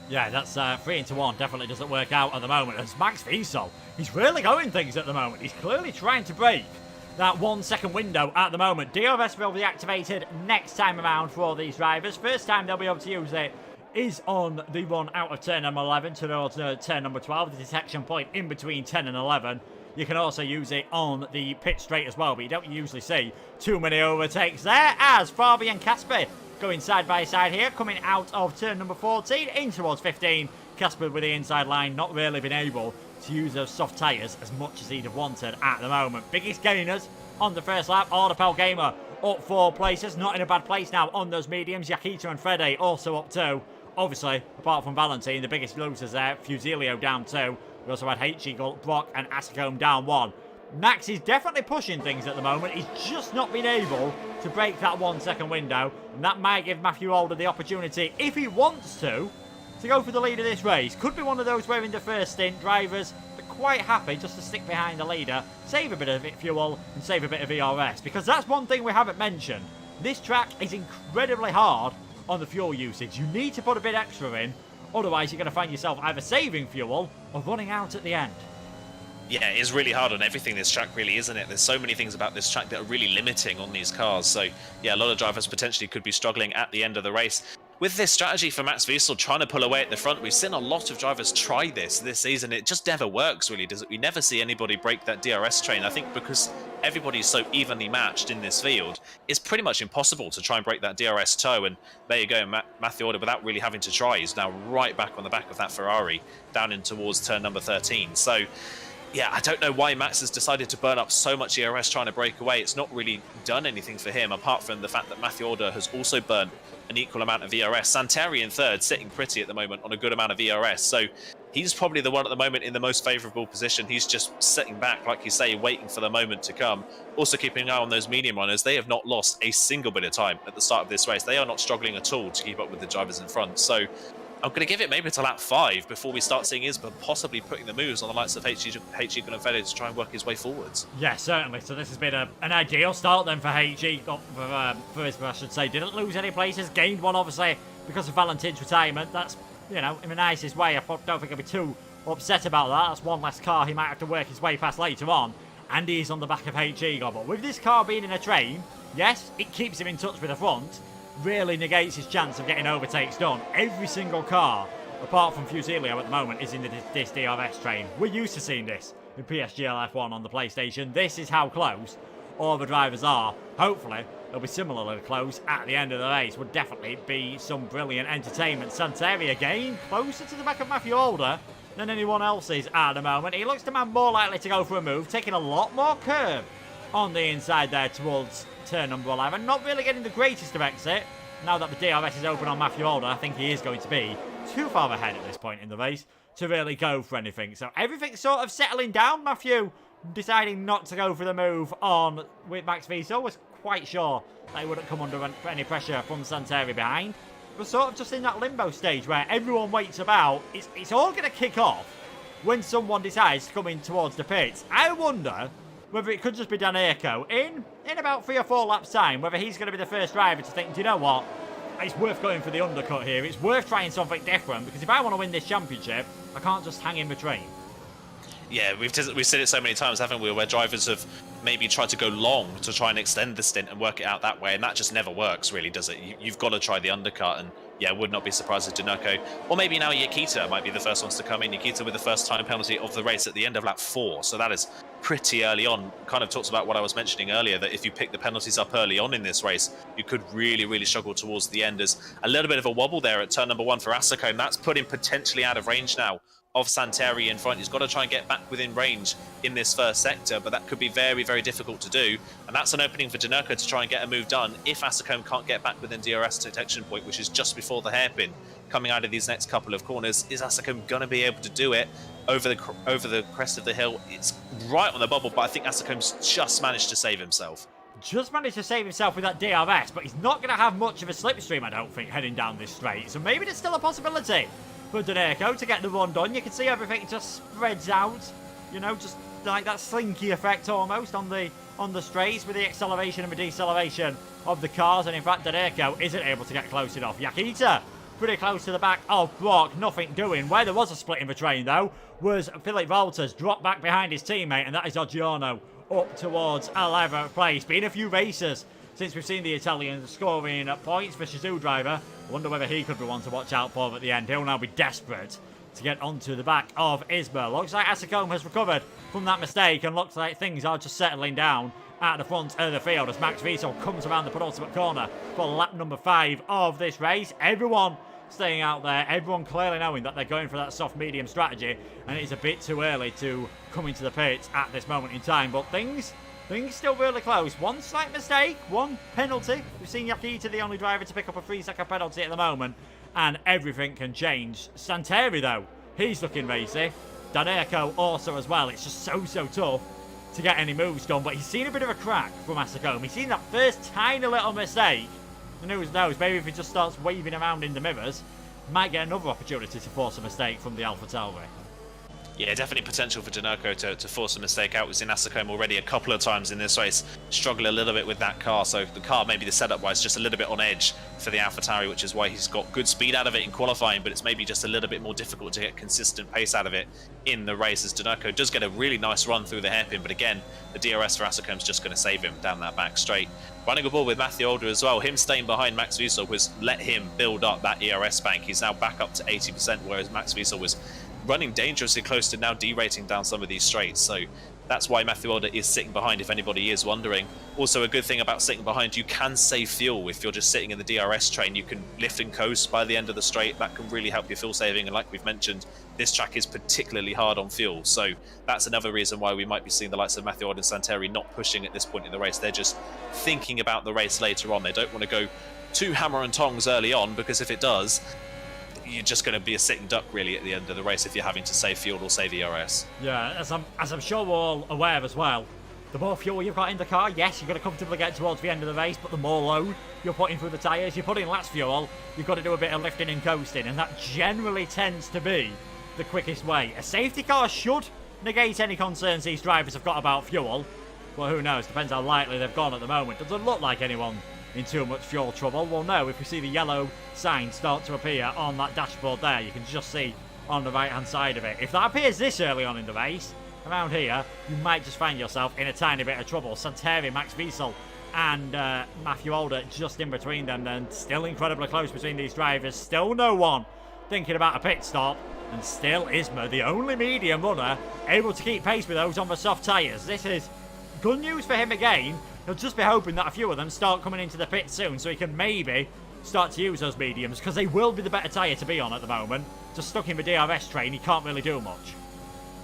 Yeah, that's 3 into 1. Definitely doesn't work out at the moment. As Max Wiesel, he's really going things at the moment. He's clearly trying to break that 1 second window at the moment. DRS will be activated next time around for all these drivers. First time they'll be able to use it is on the one out of turn number 11 towards turn number 12, the detection point in between 10 and 11. You can also use it on the pit straight as well, but you don't usually see too many overtakes there, as Fabi and Casper going side by side here, coming out of turn number 14 in towards 15. Casper with the inside line, not really been able to use those soft tyres as much as he'd have wanted at the moment. Biggest gainers on the first lap, Ardapal Gamer up 4 places, not in a bad place now on those mediums. Yakita and Fede also up 2. Obviously, apart from Valentin, the biggest losers there, Fusilio down 2. We also had H. Eagle, Brock, and Asicombe down 1. Max is definitely pushing things at the moment. He's just not been able to break that 1 second window, and that might give Matthew Older the opportunity, if he wants to go for the lead of this race. Could be one of those where in the first stint, drivers are quite happy just to stick behind the leader, save a bit of fuel, and save a bit of ERS, because that's one thing we haven't mentioned. This track is incredibly hard on the fuel usage. You need to put a bit extra in, otherwise you're going to find yourself either saving fuel or running out at the end. Yeah, it's really hard on everything, this track, really, isn't it? There's so many things about this track that are really limiting on these cars. So, yeah, a lot of drivers potentially could be struggling at the end of the race. with this strategy for Max Wiesel trying to pull away at the front, we've seen a lot of drivers try this season. It just never works, really, does it? We never see anybody break that DRS train. I think because everybody's so evenly matched in this field, it's pretty much impossible to try and break that DRS toe. And there you go, Matthew Order, without really having to try, is now right back on the back of that Ferrari, down in towards turn number 13. So, yeah, I don't know why Max has decided to burn up so much ERS trying to break away. It's not really done anything for him, apart from the fact that Matthew Order has also burnt an equal amount of ERS. Santeri in third, sitting pretty at the moment on a good amount of ERS. So he's probably the one at the moment in the most favourable position. He's just sitting back, like you say, waiting for the moment to come. Also keeping an eye on those medium runners. They have not lost a single bit of time at the start of this race. They are not struggling at all to keep up with the drivers in front. So I'm going to give it maybe to lap 5 before we start seeing Isma possibly putting the moves on the likes of HG Gunnafelli to try and work his way forwards. Yeah, certainly. So this has been an ideal start then for HG, for Isma, I should say. Didn't lose any places, gained one obviously because of Valentin's retirement. That's, you know, in the nicest way. I don't think I'll be too upset about that. That's one less car he might have to work his way past later on. And he's on the back of HG. But with this car being in a train, yes, it keeps him in touch with the front. Really negates his chance of getting overtakes done. Every single car, apart from Fusilio at the moment, is in this DRS train. We're used to seeing this in PSGL F1 on the PlayStation. This is how close all the drivers are. Hopefully, they'll be similarly close at the end of the race. Would definitely be some brilliant entertainment. Santeri again, closer to the back of Matthew Older than anyone else is at the moment. He looks to be more likely to go for a move, taking a lot more curve on the inside there towards turn number 11. Not really getting the greatest of exit. Now that the DRS is open on Matthew Older, I think he is going to be too far ahead at this point in the race to really go for anything. So everything's sort of settling down. Matthew deciding not to go for the move on with Max Wiesel. Was quite sure that he wouldn't come under any pressure from Santeri behind. We're sort of just in that limbo stage where everyone waits about. It's all going to kick off when someone decides to come in towards the pits. I wonder whether it could just be Dan Aiko in about 3 or 4 laps time, whether he's going to be the first driver to think, do you know what, it's worth going for the undercut here, it's worth trying something different, because if I want to win this championship, I can't just hang in the train. Yeah, we've said it so many times, haven't we, where drivers have maybe tried to go long to try and extend the stint and work it out that way, and that just never works, really, does it? You've got to try the undercut, and yeah, would not be surprised if Danuko, or maybe now Yakita might be the first ones to come in. Yakita with the first time penalty of the race at the end of lap 4, so that is pretty early on. Kind of talks about what I was mentioning earlier, that if you pick the penalties up early on in this race, you could really, really struggle towards the end. There's a little bit of a wobble there at turn number 1 for Asako, and that's put him potentially out of range now of Santeri in front. He's got to try and get back within range in this first sector, but that could be very, very difficult to do. And that's an opening for Danuka to try and get a move done if Asako can't get back within DRS detection point, which is just before the hairpin. Coming out of these next couple of corners, is Asako going to be able to do it over the crest of the hill? It's right on the bubble, but I think Asako's just managed to save himself. Just managed to save himself with that DRS, but he's not going to have much of a slipstream, I don't think, heading down this straight. So maybe there's still a possibility for Danuko to get the run done. You can see everything just spreads out, you know, just like that slinky effect almost on the straights with the acceleration and the deceleration of the cars. And in fact, Danuko isn't able to get close enough. Yakita pretty close to the back of Brock, nothing doing. Where there was a split in the train though was Philip Walters, dropped back behind his teammate, and that is Oggiorno up towards 11th place. Been a few races since we've seen the Italian scoring points for Shizou driver. I wonder whether he could be one to watch out for at the end. He'll now be desperate to get onto the back of Isma. Looks like Asakome has recovered from that mistake, and looks like things are just settling down at the front of the field as Max Wiesel comes around the penultimate corner for lap number 5 of this race. Everyone staying out there, everyone clearly knowing that they're going for that soft medium strategy, and it's a bit too early to come into the pits at this moment in time. But things still really close. One slight mistake, one penalty. We've seen Yakita the only driver to pick up a 3-second penalty at the moment, and everything can change. Santeri though, he's looking racy. Danuko also as well. It's just so tough to get any moves done, but he's seen a bit of a crack from Asakome. He's seen that first tiny little mistake, and who knows, maybe if he just starts waving around in the mirrors, might get another opportunity to force a mistake from the Alpha Tauri. Yeah, definitely potential for Danuko to force a mistake out. We've seen Asakome already a couple of times in this race struggle a little bit with that car, so the car maybe the setup-wise just a little bit on edge for the AlphaTauri, which is why he's got good speed out of it in qualifying, but it's maybe just a little bit more difficult to get consistent pace out of it in the race, as Danuko does get a really nice run through the hairpin, but again, the DRS for Asakome's just going to save him down that back straight. running a ball with Matthew Older as well. Him staying behind Max Wiesel was let him build up that ERS bank. He's now back up to 80%, whereas Max Wiesel was running dangerously close to now derating down some of these straights. So that's why Matthew Older is sitting behind, if anybody is wondering. Also, a good thing about sitting behind, you can save fuel. If you're just sitting in the DRS train, you can lift and coast by the end of the straight. That can really help your fuel saving. And like we've mentioned, this track is particularly hard on fuel. So that's another reason why we might be seeing the likes of Matthew Older and Santeri not pushing at this point in the race. They're just thinking about the race later on. They don't want to go too hammer and tongs early on, because if it does, you're just going to be a sitting duck really at the end of the race if you're having to save fuel or save ERS. Yeah, as I'm sure we're all aware as well, the more fuel you've got in the car, yes, you're going to comfortably get towards the end of the race, but the more load you're putting through the tyres, you're putting less fuel, you've got to do a bit of lifting and coasting, and that generally tends to be the quickest way. A safety car should negate any concerns these drivers have got about fuel. Well, who knows? Depends how lightly they've gone at the moment. Doesn't look like anyone in too much fuel trouble. We'll know if we see the yellow sign start to appear on that dashboard there. You can just see on the right hand side of it. If that appears this early on in the race, around here, you might just find yourself in a tiny bit of trouble. Santeri, Max Wiesel and Matthew Older just in between them then. Still incredibly close between these drivers. Still no one thinking about a pit stop. And still Isma, the only medium runner, able to keep pace with those on the soft tyres. This is good news for him again. He'll just be hoping that a few of them start coming into the pit soon so he can maybe start to use those mediums, because they will be the better tyre to be on at the moment. Just stuck in the DRS train, he can't really do much.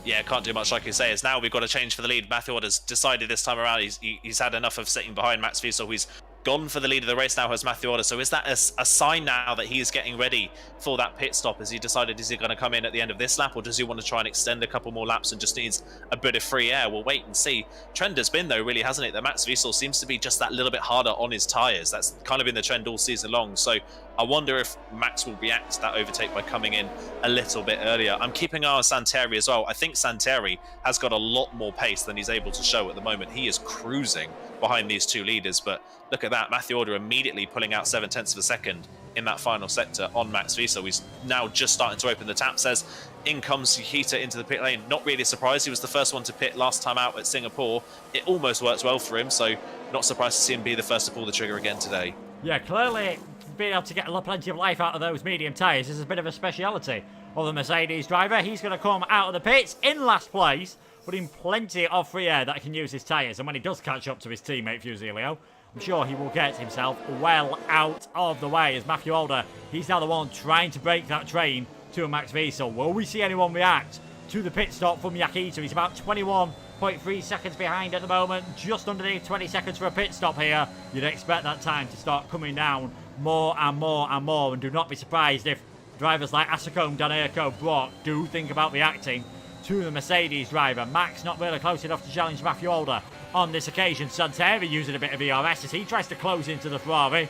Yeah, can't do much, like you say. As now we've got to change for the lead. Matthew Older's decided this time around he's had enough of sitting behind Max Wiesel. He's gone for the lead of the race now, has Matthew Older. So is that a sign now that he is getting ready for that pit stop? Has he decided, is he going to come in at the end of this lap, or does he want to try and extend a couple more laps and just needs a bit of free air? We'll wait and see. Trend has been, though, really, hasn't it, that Max Wiesel seems to be just that little bit harder on his tyres. That's kind of been the trend all season long. So I wonder if Max will react to that overtake by coming in a little bit earlier. I'm keeping an eye on Santeri as well. I think Santeri has got a lot more pace than he's able to show at the moment. He is cruising behind these two leaders, but look at that. Matthew Older immediately pulling out 0.7 of a second in that final sector on Max Wiesel. He's now just starting to open the taps as in comes Yukita into the pit lane. Not really surprised. He was the first one to pit last time out at Singapore. It almost worked well for him, so not surprised to see him be the first to pull the trigger again today. Yeah, clearly being able to get plenty of life out of those medium tyres is a bit of a speciality of the Mercedes driver. He's going to come out of the pits in last place, but in plenty of free air that he can use his tyres. And when he does catch up to his teammate Fusilio, I'm sure he will get himself well out of the way. As Matthew Older, he's now the one trying to break that train to Max Wiesel. Will we see anyone react to the pit stop from Yukita? He's about 21.3 seconds behind at the moment, just underneath 20 seconds for a pit stop here. You'd expect that time to start coming down more and more and more, and do not be surprised if drivers like Asacombe, Danerco, Brock do think about reacting to the Mercedes driver. Max not really close enough to challenge Matthew Older on this occasion. Santeri using a bit of ERS as he tries to close into the Ferrari.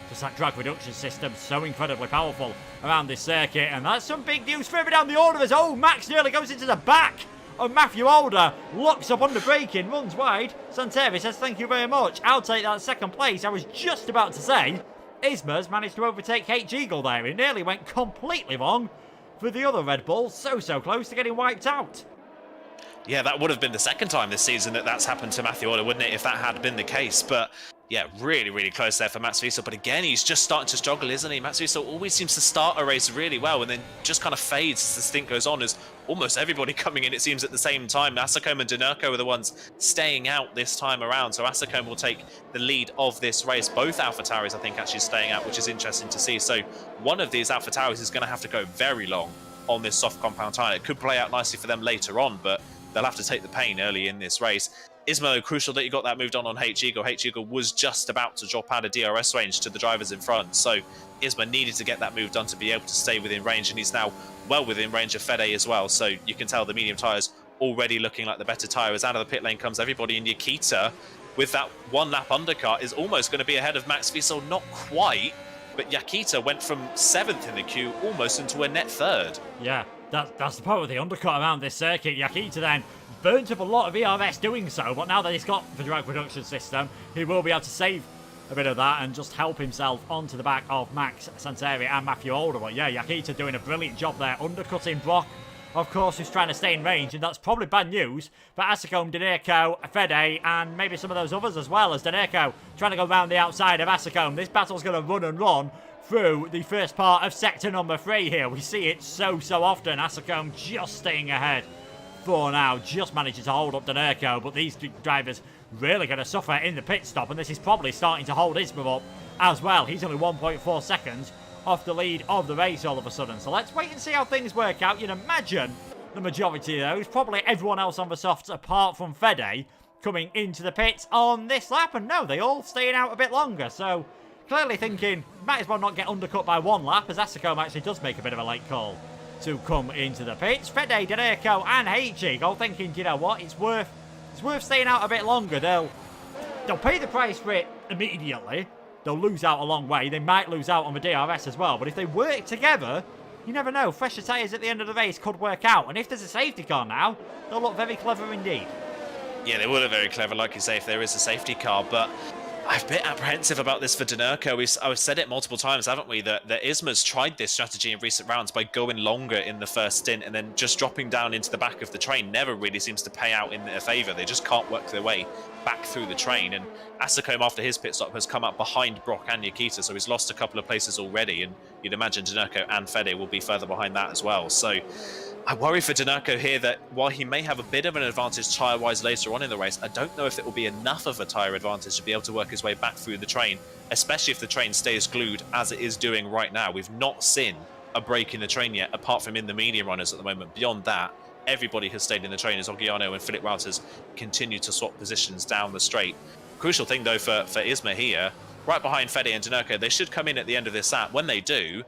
Just that drag reduction system so incredibly powerful around this circuit, and that's some big news further down the order as Max nearly goes into the back of Matthew Older, locks up under braking, runs wide. Santeri says thank you very much, I'll take that second place. I was just about to say Isma's managed to overtake H. Eagle there. It nearly went completely wrong for the other Red Bull. So close to getting wiped out. Yeah, that would have been the second time this season that that's happened to Matthew Older, wouldn't it, if that had been the case? But yeah, really close there for Max Wiesel. But again, he's just starting to struggle, isn't he? Max Wiesel always seems to start a race really well and then just kind of fades as the stint goes on, as almost everybody coming in, it seems, at the same time. Asacombe and Danerco are the ones staying out this time around. So Asacombe will take the lead of this race. Both AlphaTauris, I think, actually staying out, which is interesting to see. So one of these AlphaTauris is going to have to go very long on this soft compound tyre. It could play out nicely for them later on, but they'll have to take the pain early in this race. Ismo, crucial that you got that moved on H. Eagle. H. Eagle was just about to drop out of DRS range to the drivers in front, so Ismo needed to get that move done to be able to stay within range, and he's now well within range of Fede as well, so you can tell the medium tyres already looking like the better tyre. As out of the pit lane comes everybody, and Yukita, with that one lap undercut, is almost going to be ahead of Max Wiesel. Not quite, but Yukita went from 7th in the queue almost into a net 3rd. Yeah, that's the part of the undercut around this circuit. Yukita then burnt up a lot of ERS doing so, but now that he's got the drag reduction system, he will be able to save a bit of that and just help himself onto the back of Max Santeri and Matthew Older. But yeah, Yukita doing a brilliant job there, undercutting Brock of course, who's trying to stay in range, and that's probably bad news for Asicom, Denerco, Fede, and maybe some of those others as well, as Denerco trying to go round the outside of Asicom. This battle's going to run and run through the first part of sector number 3 here. We see it so often. Asicom just staying ahead for now, just managing to hold up Denerco, but these drivers really going to suffer in the pit stop, and this is probably starting to hold Isma up as well. He's only 1.4 seconds off the lead of the race all of a sudden. So let's wait and see how things work out. You'd imagine the majority of those, probably everyone else on the softs apart from Fede, coming into the pits on this lap. And no, they all staying out a bit longer. So clearly thinking, might as well not get undercut by 1 lap, as Asicom actually does make a bit of a late call to come into the pits. Fede, Denerco and H all thinking, you know what, it's worth staying out a bit longer. They'll pay the price for it immediately. They'll lose out a long way. They might lose out on the DRS as well. But if they work together, you never know. Fresher tyres at the end of the race could work out. And if there's a safety car now, they'll look very clever indeed. Yeah, they will look very clever, like you say, if there is a safety car. But I'm a bit apprehensive about this for Denerco. I've said it multiple times, haven't we, that Isma's tried this strategy in recent rounds by going longer in the first stint and then just dropping down into the back of the train never really seems to pay out in their favour. They just can't work their way back through the train. And Asicom, after his pit stop, has come up behind Brock and Nikita, so he's lost a couple of places already. And you'd imagine Denerco and Fede will be further behind that as well. So I worry for Denerco here that while he may have a bit of an advantage tyre-wise later on in the race, I don't know if it will be enough of a tyre advantage to be able to work his way back through the train, especially if the train stays glued as it is doing right now. We've not seen a break in the train yet, apart from in the medium runners at the moment. Beyond that, everybody has stayed in the train as Oggiano and Philip Wouters continue to swap positions down the straight. Crucial thing, though, for Isma here, right behind Fede and Denerco, they should come in at the end of this lap. When they do,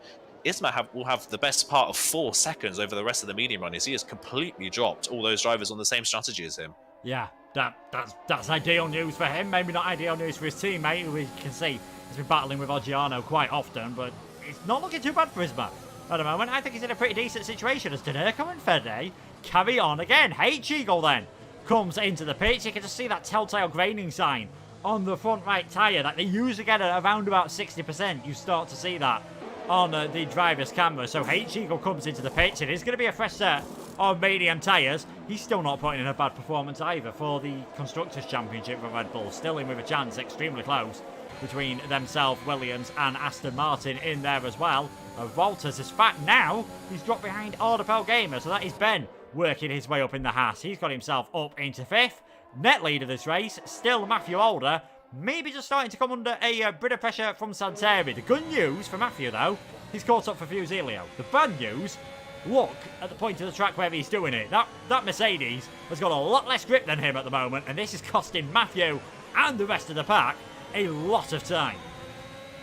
Isma will have the best part of 4 seconds over the rest of the medium runners. He has completely dropped all those drivers on the same strategy as him. Yeah, that's ideal news for him. Maybe not ideal news for his teammate, who we can see has been battling with Oggiano quite often, but it's not looking too bad for Isma at the moment. I think he's in a pretty decent situation as Denerco and Fede carry on again. H-Eagle then comes into the pits. You can just see that telltale graining sign on the front right tyre that they usually get at around about 60%. You start to see that on the driver's camera. So H-Eagle comes into the pits. It is going to be a fresh set of medium tyres. He's still not putting in a bad performance either for the Constructors' Championship for Red Bull. Still in with a chance, extremely close between themselves, Williams and Aston Martin in there as well. Walters is fat now. He's dropped behind Ardapel Gamer, so that is Ben working his way up in the Haas. He's got himself up into 5th. Net lead of this race, still Matthew Alder. Maybe just starting to come under a bit of pressure from Santeri. The good news for Matthew, though, he's caught up for Fusilio. The bad news, look at the point of the track where he's doing it. That Mercedes has got a lot less grip than him at the moment, and this is costing Matthew and the rest of the pack a lot of time.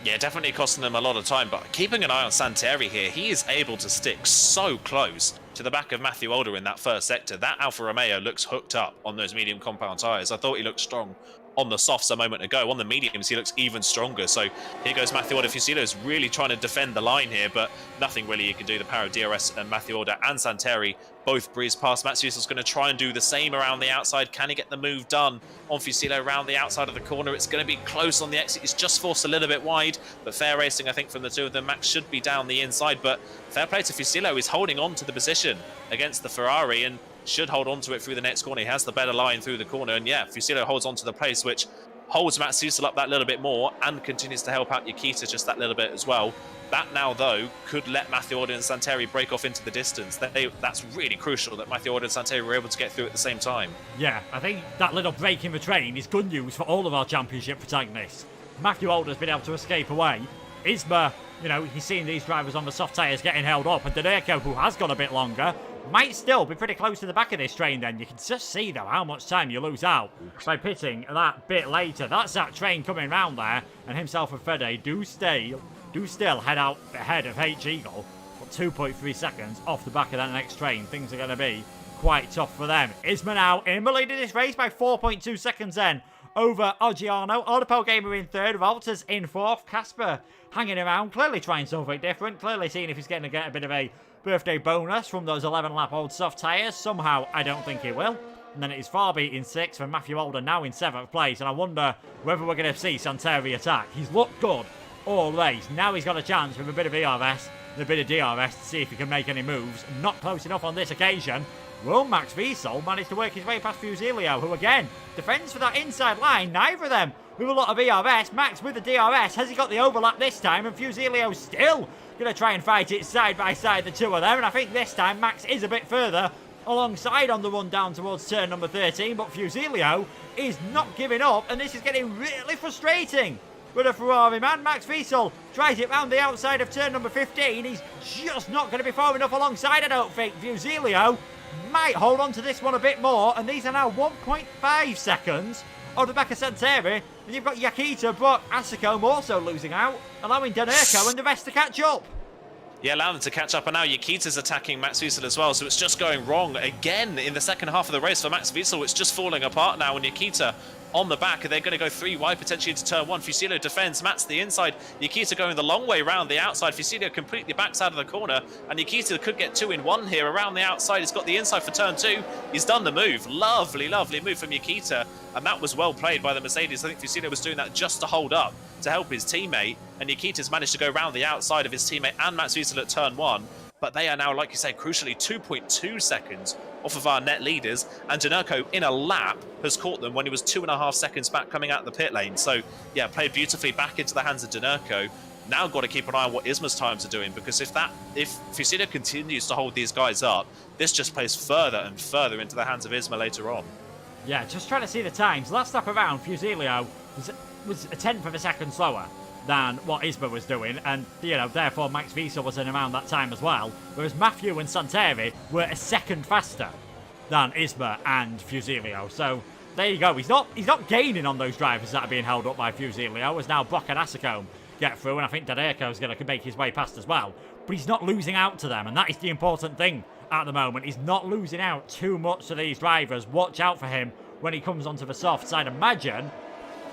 Yeah, definitely costing them a lot of time, but keeping an eye on Santeri here, he is able to stick so close to the back of Matthew Alder in that first sector. That Alfa Romeo looks hooked up on those medium compound tyres. I thought he looked strong on the softs a moment ago. On the mediums, he looks even stronger. So here goes Matthew Alder. Fusilio's really trying to defend the line here, but nothing really you can do. The power of DRS and Matthew Alder and Santeri both breeze past. Matsu's going to try and do the same around the outside. Can he get the move done on Fusilio around the outside of the corner? It's going to be close on the exit. He's just forced a little bit wide, but fair racing, I think, from the two of them. Max should be down the inside, but fair play to Fusilio. He's holding on to the position against the Ferrari and should hold on to it through the next corner. He has the better line through the corner, and yeah, Fusilio holds on to the place, which holds Matsusa up that little bit more and continues to help out Nikita just that little bit as well. That now, though, could let Matthew Alder and Santeri break off into the distance. That's really crucial that Matthew Alder and Santeri were able to get through at the same time. Yeah, I think that little break in the train is good news for all of our championship protagonists. Matthew Alder's been able to escape away. Isma, you know, he's seeing these drivers on the soft tyres getting held up, and Denerco, who has gone a bit longer, might still be pretty close to the back of this train then. You can just see, though, how much time you lose out by pitting that bit later. That's that train coming round there, and himself and Fede do still head out ahead of H-Eagle, but 2.3 seconds off the back of that next train. Things are going to be quite tough for them. Isma now in the lead of this race by 4.2 seconds then over Oggiano. Ardapel Gamer in 3rd, Walters in 4th, Casper hanging around, clearly trying something different, clearly seeing if he's going to get a bit of a birthday bonus from those 11-lap-old soft tyres. Somehow, I don't think he will. And then it is Farby in 6th and Matthew Alder now in 7th place. And I wonder whether we're going to see Santeri attack. He's looked good all race. Now he's got a chance with a bit of ERS and a bit of DRS to see if he can make any moves. Not close enough on this occasion. Will Max Wiesel manage to work his way past Fusilio, who again defends for that inside line? Neither of them with a lot of ERS. Max with the DRS. Has he got the overlap this time? And Fusilio still going to try and fight it side by side, the two of them. And I think this time Max is a bit further alongside on the run down towards turn number 13. But Fusilio is not giving up. And this is getting really frustrating with a Ferrari man. Max Wiesel tries it round the outside of turn number 15. He's just not going to be far enough alongside, I don't think. Fusilio might hold on to this one a bit more, and these are now 1.5 seconds on the back of Santeri. And you've got Yakita, but Asacombe also losing out, allowing Danerco and the rest to catch up. Yeah, allow them to catch up, and now Yakita's attacking Max Wiesel as well, so it's just going wrong again in the second half of the race for Max Wiesel. It's just falling apart now, and Yakita on the back, and they're going to go 3 wide potentially into turn 1. Fusilio defends, Matt's the inside, Yakita going the long way round the outside. Fusilio completely backs out of the corner, and Yakita could get 2 in 1 here around the outside. He's got the inside for turn 2. He's done the move. Lovely, lovely move from Yakita, and that was well played by the Mercedes. I think Fusilio was doing that just to hold up, to help his teammate, and Yakita's managed to go round the outside of his teammate and Max Wiesel at turn 1. But they are now, like you say, crucially 2.2 seconds off of our net leaders, and Danerco in a lap has caught them when he was 2.5 seconds back coming out of the pit lane. So yeah, played beautifully back into the hands of Danerco. Now got to keep an eye on what Isma's times are doing, because if Fusilio continues to hold these guys up, this just plays further and further into the hands of Isma later on. Yeah, just trying to see the times. Last lap around, Fusilio was a tenth of a second slower than what Isma was doing, and therefore Max Wiesel was in around that time as well, whereas Matthew and Santeri were a second faster than Isma and Fusilio. So there you go. He's not gaining on those drivers that are being held up by Fusilio, as now Brock and Asacombe get through, and I think Danerco is going to make his way past as well, but he's not losing out to them, and that is the important thing at the moment. He's not losing out too much to these drivers. Watch out for him when he comes onto the soft side. Imagine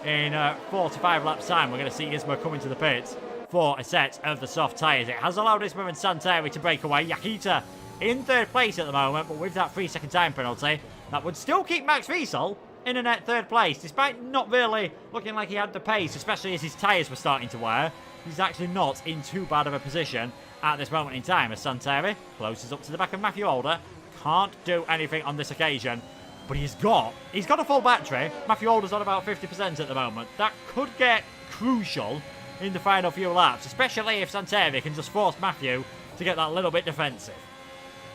in 4 to 5 laps time we're going to see Isma coming to the pits for a set of the soft tyres. It has allowed Isma and Santeri to break away. Yakita in 3rd place at the moment, but with that 3-second time penalty, that would still keep Max Wiesel in a net 3rd place, despite not really looking like he had the pace, especially as his tyres were starting to wear. He's actually not in too bad of a position at this moment in time, as Santeri closes up to the back of Matthew Alder. Can't do anything on this occasion, but he's got a full battery. Matthew Alder's on about 50% at the moment. That could get crucial in the final few laps, especially if Santeri can just force Matthew to get that little bit defensive.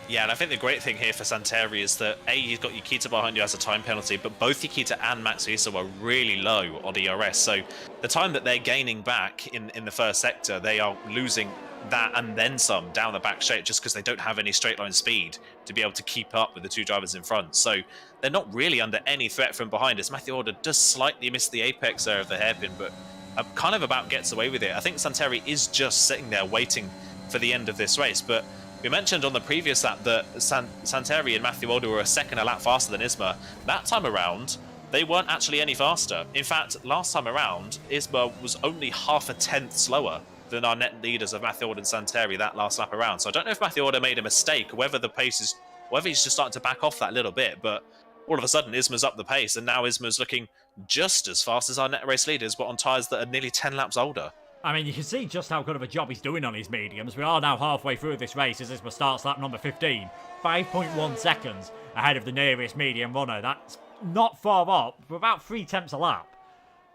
Yeah, and I think the great thing here for Santeri is that A, he's got Yakita behind you as a time penalty, but both Yakita and Max Wiesel are really low on ERS, so the time that they're gaining back in the first sector, they are losing that and then some down the back straight, just because they don't have any straight line speed to be able to keep up with the 2 drivers in front. So they're not really under any threat from behind us. Matthew Alder does slightly miss the apex there of the hairpin, but kind of about gets away with it. I think Santeri is just sitting there waiting for the end of this race, but we mentioned on the previous lap that Santeri and Matthew Alder were a second a lap faster than Isma. That time around, they weren't actually any faster. In fact, last time around, Isma was only half a tenth slower than our net leaders of Matthew Alder and Santeri that last lap around. So I don't know if Matthew Alder made a mistake, or whether he's just starting to back off that little bit, but all of a sudden Isma's up the pace, and now Isma's looking just as fast as our net race leaders, but on tyres that are nearly 10 laps older. I mean, you can see just how good of a job he's doing on his mediums. We are now halfway through this race as Isma starts lap number 15. 5.1 seconds ahead of the nearest medium runner. That's not far up, but about 3 tenths a lap.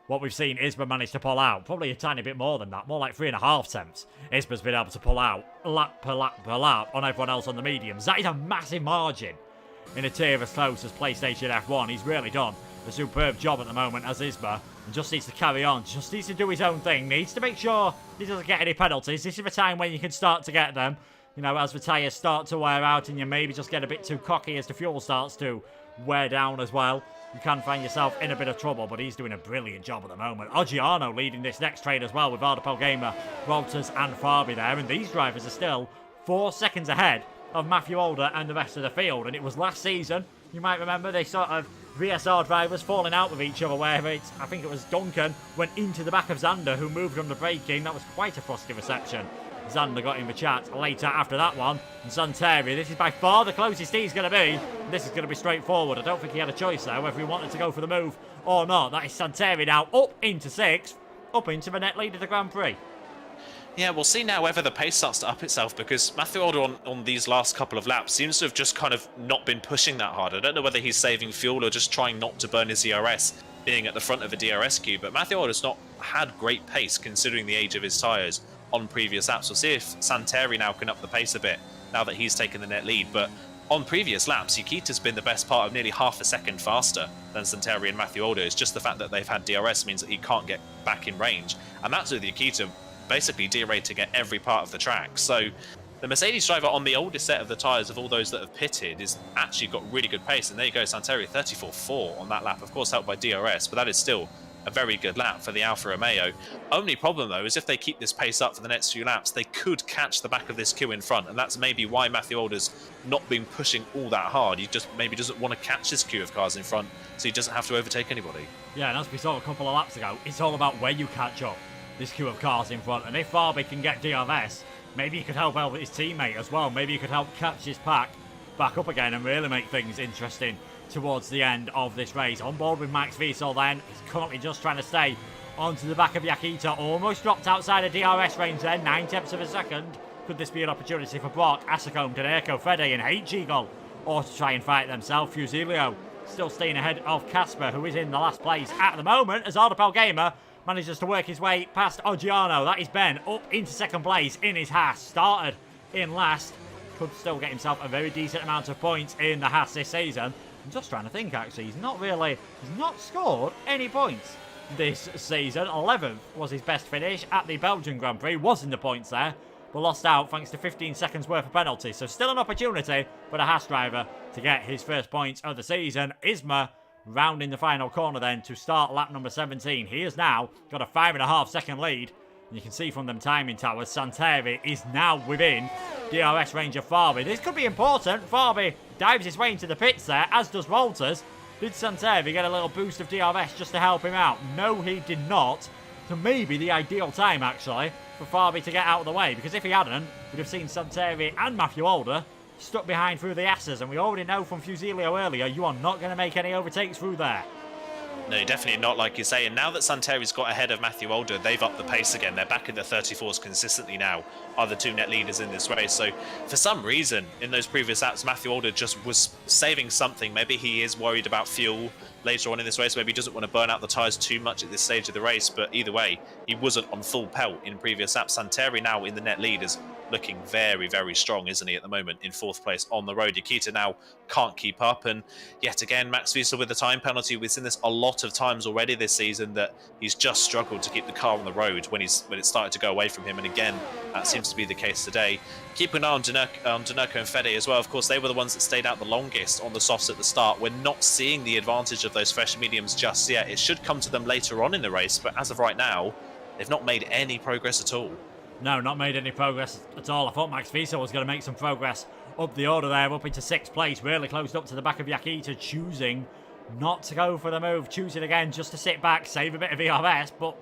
What we've seen Isma manage to pull out, probably a tiny bit more than that, more like 3.5 tenths. Isma's been able to pull out lap per lap per lap on everyone else on the mediums. That is a massive margin in a tier as close as PlayStation F1. He's really done a superb job at the moment as Isma, and just needs to carry on, just needs to do his own thing, needs to make sure he doesn't get any penalties. This is the time when you can start to get them, as the tyres start to wear out and you maybe just get a bit too cocky as the fuel starts to wear down as well. You can find yourself in a bit of trouble, but he's doing a brilliant job at the moment. Oggiano leading this next train as well, with Ardapol Gamer, Walters and Farby there, and these drivers are still 4 seconds ahead of Matthew Alder and the rest of the field. And it was last season, you might remember, they sort of VSR drivers falling out with each other, where I think it was Duncan went into the back of Xander, who moved on the braking. That was quite a frosty reception. Xander got in the chat later after that one. And Santeri, this is by far the closest he's going to be. This is going to be straightforward. I don't think he had a choice there, whether he wanted to go for the move or not. That is Santeri now up into 6th, up into the net lead of the Grand Prix. Yeah, we'll see now whether the pace starts to up itself, because Matthew Older on these last couple of laps seems to have just kind of not been pushing that hard. I don't know whether he's saving fuel or just trying not to burn his DRS, being at the front of a DRS queue, but Matthew Older's not had great pace considering the age of his tyres on previous laps. We'll see if Santeri now can up the pace a bit now that he's taken the net lead, but on previous laps, Yukita's been the best part of nearly half a second faster than Santeri and Matthew Older. It's just the fact that they've had DRS means that he can't get back in range, and that's with Yukita basically derating at every part of the track. So the Mercedes driver on the oldest set of the tyres of all those that have pitted is actually got really good pace. And there you go, Santeri 34.4 on that lap, of course helped by DRS, but that is still a very good lap for the Alfa Romeo. Only problem though is if they keep this pace up for the next few laps, they could catch the back of this queue in front, and that's maybe why Matthew Older's not been pushing all that hard. He just maybe doesn't want to catch this queue of cars in front, so he doesn't have to overtake anybody. Yeah, and as we saw a couple of laps ago, it's all about where you catch up this queue of cars in front, and if Farby can get DRS, maybe he could help out his teammate as well. Maybe he could help catch his pack back up again and really make things interesting towards the end of this race. On board with Max Wiesel then, he's currently just trying to stay onto the back of Yakita, almost dropped outside of DRS range there, 9/10 of a second. Could this be an opportunity for Brock, Asacombe, Kaneko, Fede and H-Eagle, or to try and fight themselves? Fusilio still staying ahead of Casper, who is in the last place at the moment, as Ardapel Gamer manages to work his way past Oggiano. That is Ben up into second place in his Haas. Started in last. Could still get himself a very decent amount of points in the Haas this season. I'm just trying to think actually. He's not scored any points this season. 11th was his best finish at the Belgian Grand Prix. Was in the points there, but lost out thanks to 15 seconds worth of penalties. So still an opportunity for the Haas driver to get his first points of the season. Isma rounding the final corner then to start lap number 17. He has now got a 5.5 second lead. And you can see from them timing towers, Santeri is now within DRS range of Farby. This could be important. Farby dives his way into the pits there, as does Walters. Did Santeri get a little boost of DRS just to help him out? No, he did not. So maybe the ideal time, actually, for Farby to get out of the way. Because if he hadn't, we'd have seen Santeri and Matthew Older stuck behind through the Asses, and we already know from Fusilio earlier, you are not going to make any overtakes through there. No, definitely not, like you say. And now that Santeri's got ahead of Matthew Older, they've upped the pace again. They're back in the 34s consistently now, are the two net leaders in this race. So for some reason, in those previous laps, Matthew Older just was saving something. Maybe he is worried about fuel later on in this race. Maybe he doesn't want to burn out the tyres too much at this stage of the race. But either way, he wasn't on full pelt in previous laps. Santeri now in the net lead is looking very, very strong, isn't he, at the moment, in 4th place on the road. Yukita now can't keep up, and yet again, Max Wiesel with the time penalty. We've seen this a lot of times already this season, that he's just struggled to keep the car on the road when it started to go away from him, and again, that seems to be the case today. Keep an eye on Danerco and Fede as well. Of course, they were the ones that stayed out the longest on the softs at the start. We're not seeing the advantage of those fresh mediums just yet. It should come to them later on in the race, but as of right now, they've not made any progress at all. No, not made any progress at all. I thought Max Wiesel was going to make some progress up the order there, up into 6th place, really close up to the back of Yakita, choosing not to go for the move, choosing again just to sit back, save a bit of ERS, but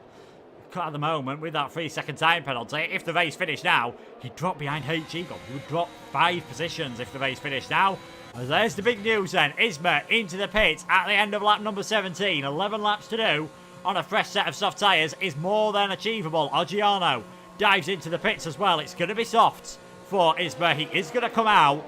at the moment, with that 3-second time penalty, if the race finished now, he'd drop behind H-Eagle. He would drop 5 positions if the race finished now. And there's the big news then. Isma into the pits at the end of lap number 17. 11 laps to do on a fresh set of soft tyres is more than achievable. Oggiano dives into the pits as well. It's going to be soft for Isma. He is going to come out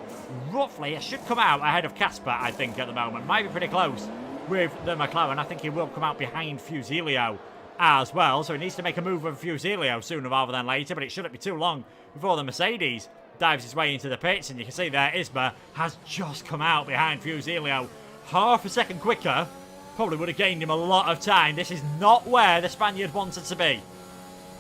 roughly, it should come out ahead of Casper, I think, at the moment. Might be pretty close with the McLaren. I think he will come out behind Fusilio as well, so he needs to make a move with Fusilio sooner rather than later, but it shouldn't be too long before the Mercedes dives his way into the pits, and you can see there Isma has just come out behind Fusilio. Half a second quicker probably would have gained him a lot of time. This is not where the Spaniard wanted to be.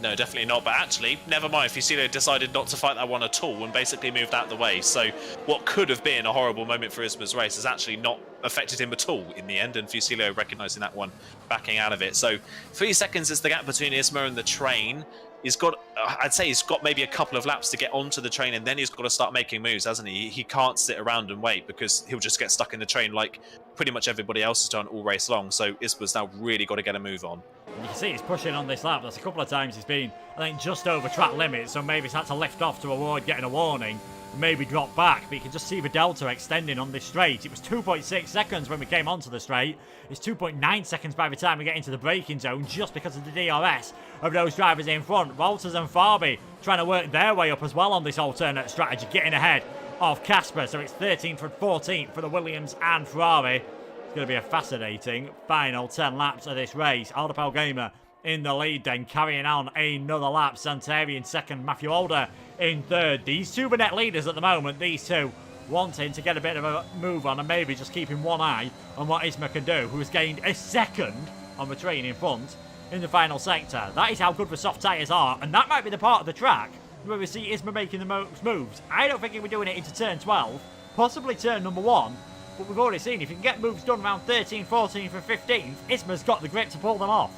No, definitely not. But actually, never mind. Fusilio decided not to fight that one at all and basically moved out of the way. So what could have been a horrible moment for Isma's race has actually not affected him at all in the end. And Fusilio recognising that one, backing out of it. So 3 seconds is the gap between Isma and the train. He's got, I'd say he's got maybe a couple of laps to get onto the train, and then he's got to start making moves, hasn't he? He can't sit around and wait because he'll just get stuck in the train like pretty much everybody else has done all race long. So Isma's now really got to get a move on. You can see he's pushing on this lap. That's a couple of times he's been, I think, just over track limit, so maybe he's had to lift off to avoid getting a warning. maybe drop back, but you can just see the delta extending on this straight. It was 2.6 seconds when we came onto the straight. It's 2.9 seconds by the time we get into the braking zone, just because of the DRS of those drivers in front. Walters and Farby trying to work their way up as well on this alternate strategy, getting ahead of Casper. So it's 13th and 14th for the Williams and Ferrari. It's going to be a fascinating final 10 laps of this race. Ardapal Gamer in the lead then, carrying on another lap. Santeri in second, Matthew Alder in third. These two are net leaders at the moment. These two wanting to get a bit of a move on and maybe just keeping one eye on what Isma can do, who has gained a second on the train in front in the final sector. That is how good the soft tyres are, and that might be the part of the track where we see Isma making the most moves. I don't think he was doing it into turn 12, possibly turn number 1, but we've already seen if you can get moves done around 13, 14 and 15th, Isma's got the grip to pull them off.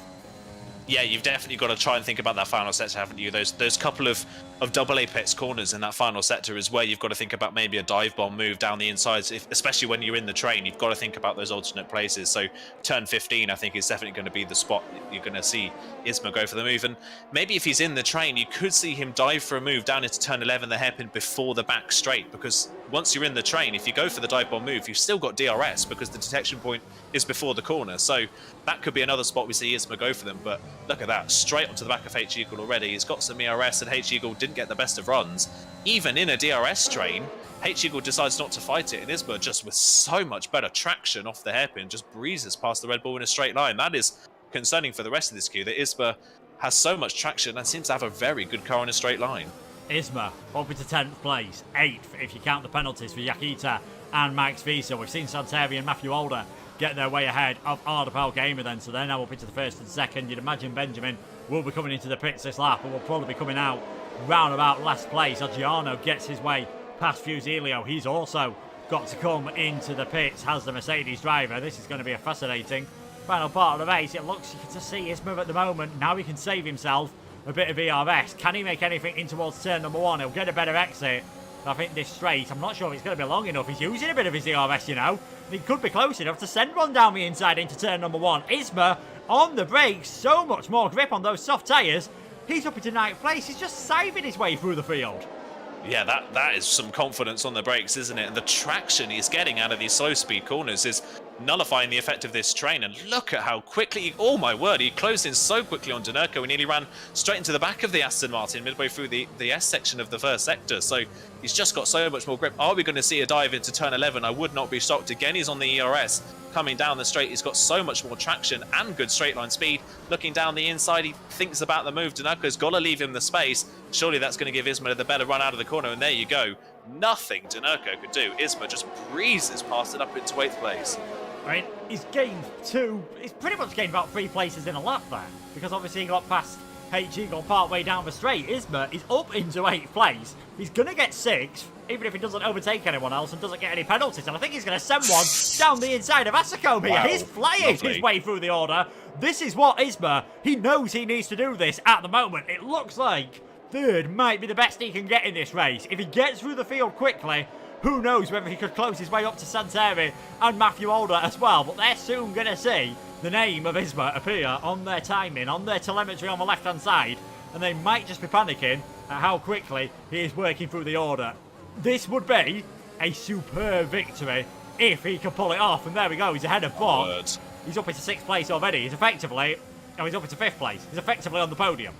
Yeah, you've definitely got to try and think about that final sector, haven't you? Those couple of double apex corners in that final sector is where you've got to think about maybe a dive bomb move down the insides, especially when you're in the train. You've got to think about those alternate places. So turn 15, I think, is definitely going to be the spot you're going to see Isma go for the move. And maybe if he's in the train, you could see him dive for a move down into turn 11, the hairpin before the back straight, because once you're in the train, if you go for the dive bomb move, you've still got DRS because the detection point is before the corner. So that could be another spot we see Isma go for them. But look at that, straight onto the back of H Eagle already. He's got some ERS, and H Eagle didn't get the best of runs. Even in a DRS train, H Eagle decides not to fight it, and Isma, just with so much better traction off the hairpin, just breezes past the Red Bull in a straight line. That is concerning for the rest of this queue, that Isma has so much traction and seems to have a very good car in a straight line. Isma up into 10th place, 8th if you count the penalties for Yakita and Max Visa. We've seen Santeri and Matthew Alder get their way ahead of Ardapal Gamer then, so they're now up into the first and second. You'd imagine Benjamin will be coming into the pits this lap, and will probably be coming out round about last place. Adriano gets his way past Fusilio. He's also got to come into the pits, has the Mercedes driver. This is going to be a fascinating final part of the race. It looks, you can just see Isma at the moment. Now he can save himself a bit of ERS. Can he make anything in towards turn number 1? He'll get a better exit. I think this straight, I'm not sure if it's going to be long enough. He's using a bit of his ERS, you know. He could be close enough to send one down the inside into turn number 1. Isma on the brakes, so much more grip on those soft tyres. He's up into 9th place. He's just saving his way through the field. Yeah, that is some confidence on the brakes, isn't it? And the traction he's getting out of these slow speed corners is nullifying the effect of this train. And look at how quickly, oh my word, he closed in so quickly on Denurko. He nearly ran straight into the back of the Aston Martin midway through the S section of the first sector. So he's just got so much more grip. Are we going to see a dive into turn 11? I would not be shocked. Again, he's on the ERS. Coming down the straight, he's got so much more traction and good straight line speed. Looking down the inside, he thinks about the move. Denurko's got to leave him the space. Surely that's going to give Isma the better run out of the corner, and there you go. Nothing Denurko could do. Isma just breezes past it up into 8th place. I mean, he's pretty much gained about 3 places in a lap there, because obviously he got past H Eagle part way down the straight. Isma is up into 8th place. He's going to get 6th, even if he doesn't overtake anyone else and doesn't get any penalties. And I think he's going to send one down the inside of Asacombe here. Wow, he's flying his way through the order. This is what Isma, he knows he needs to do this at the moment. It looks like 3rd might be the best he can get in this race. If he gets through the field quickly, who knows whether he could close his way up to Santeri and Matthew Alder as well. But they're soon going to see the name of Isma appear on their timing, on their telemetry on the left-hand side. And they might just be panicking at how quickly he is working through the order. This would be a superb victory if he can pull it off. And there we go, he's ahead of Bob. He's up into 6th place already. He's up into 5th place. He's effectively on the podium.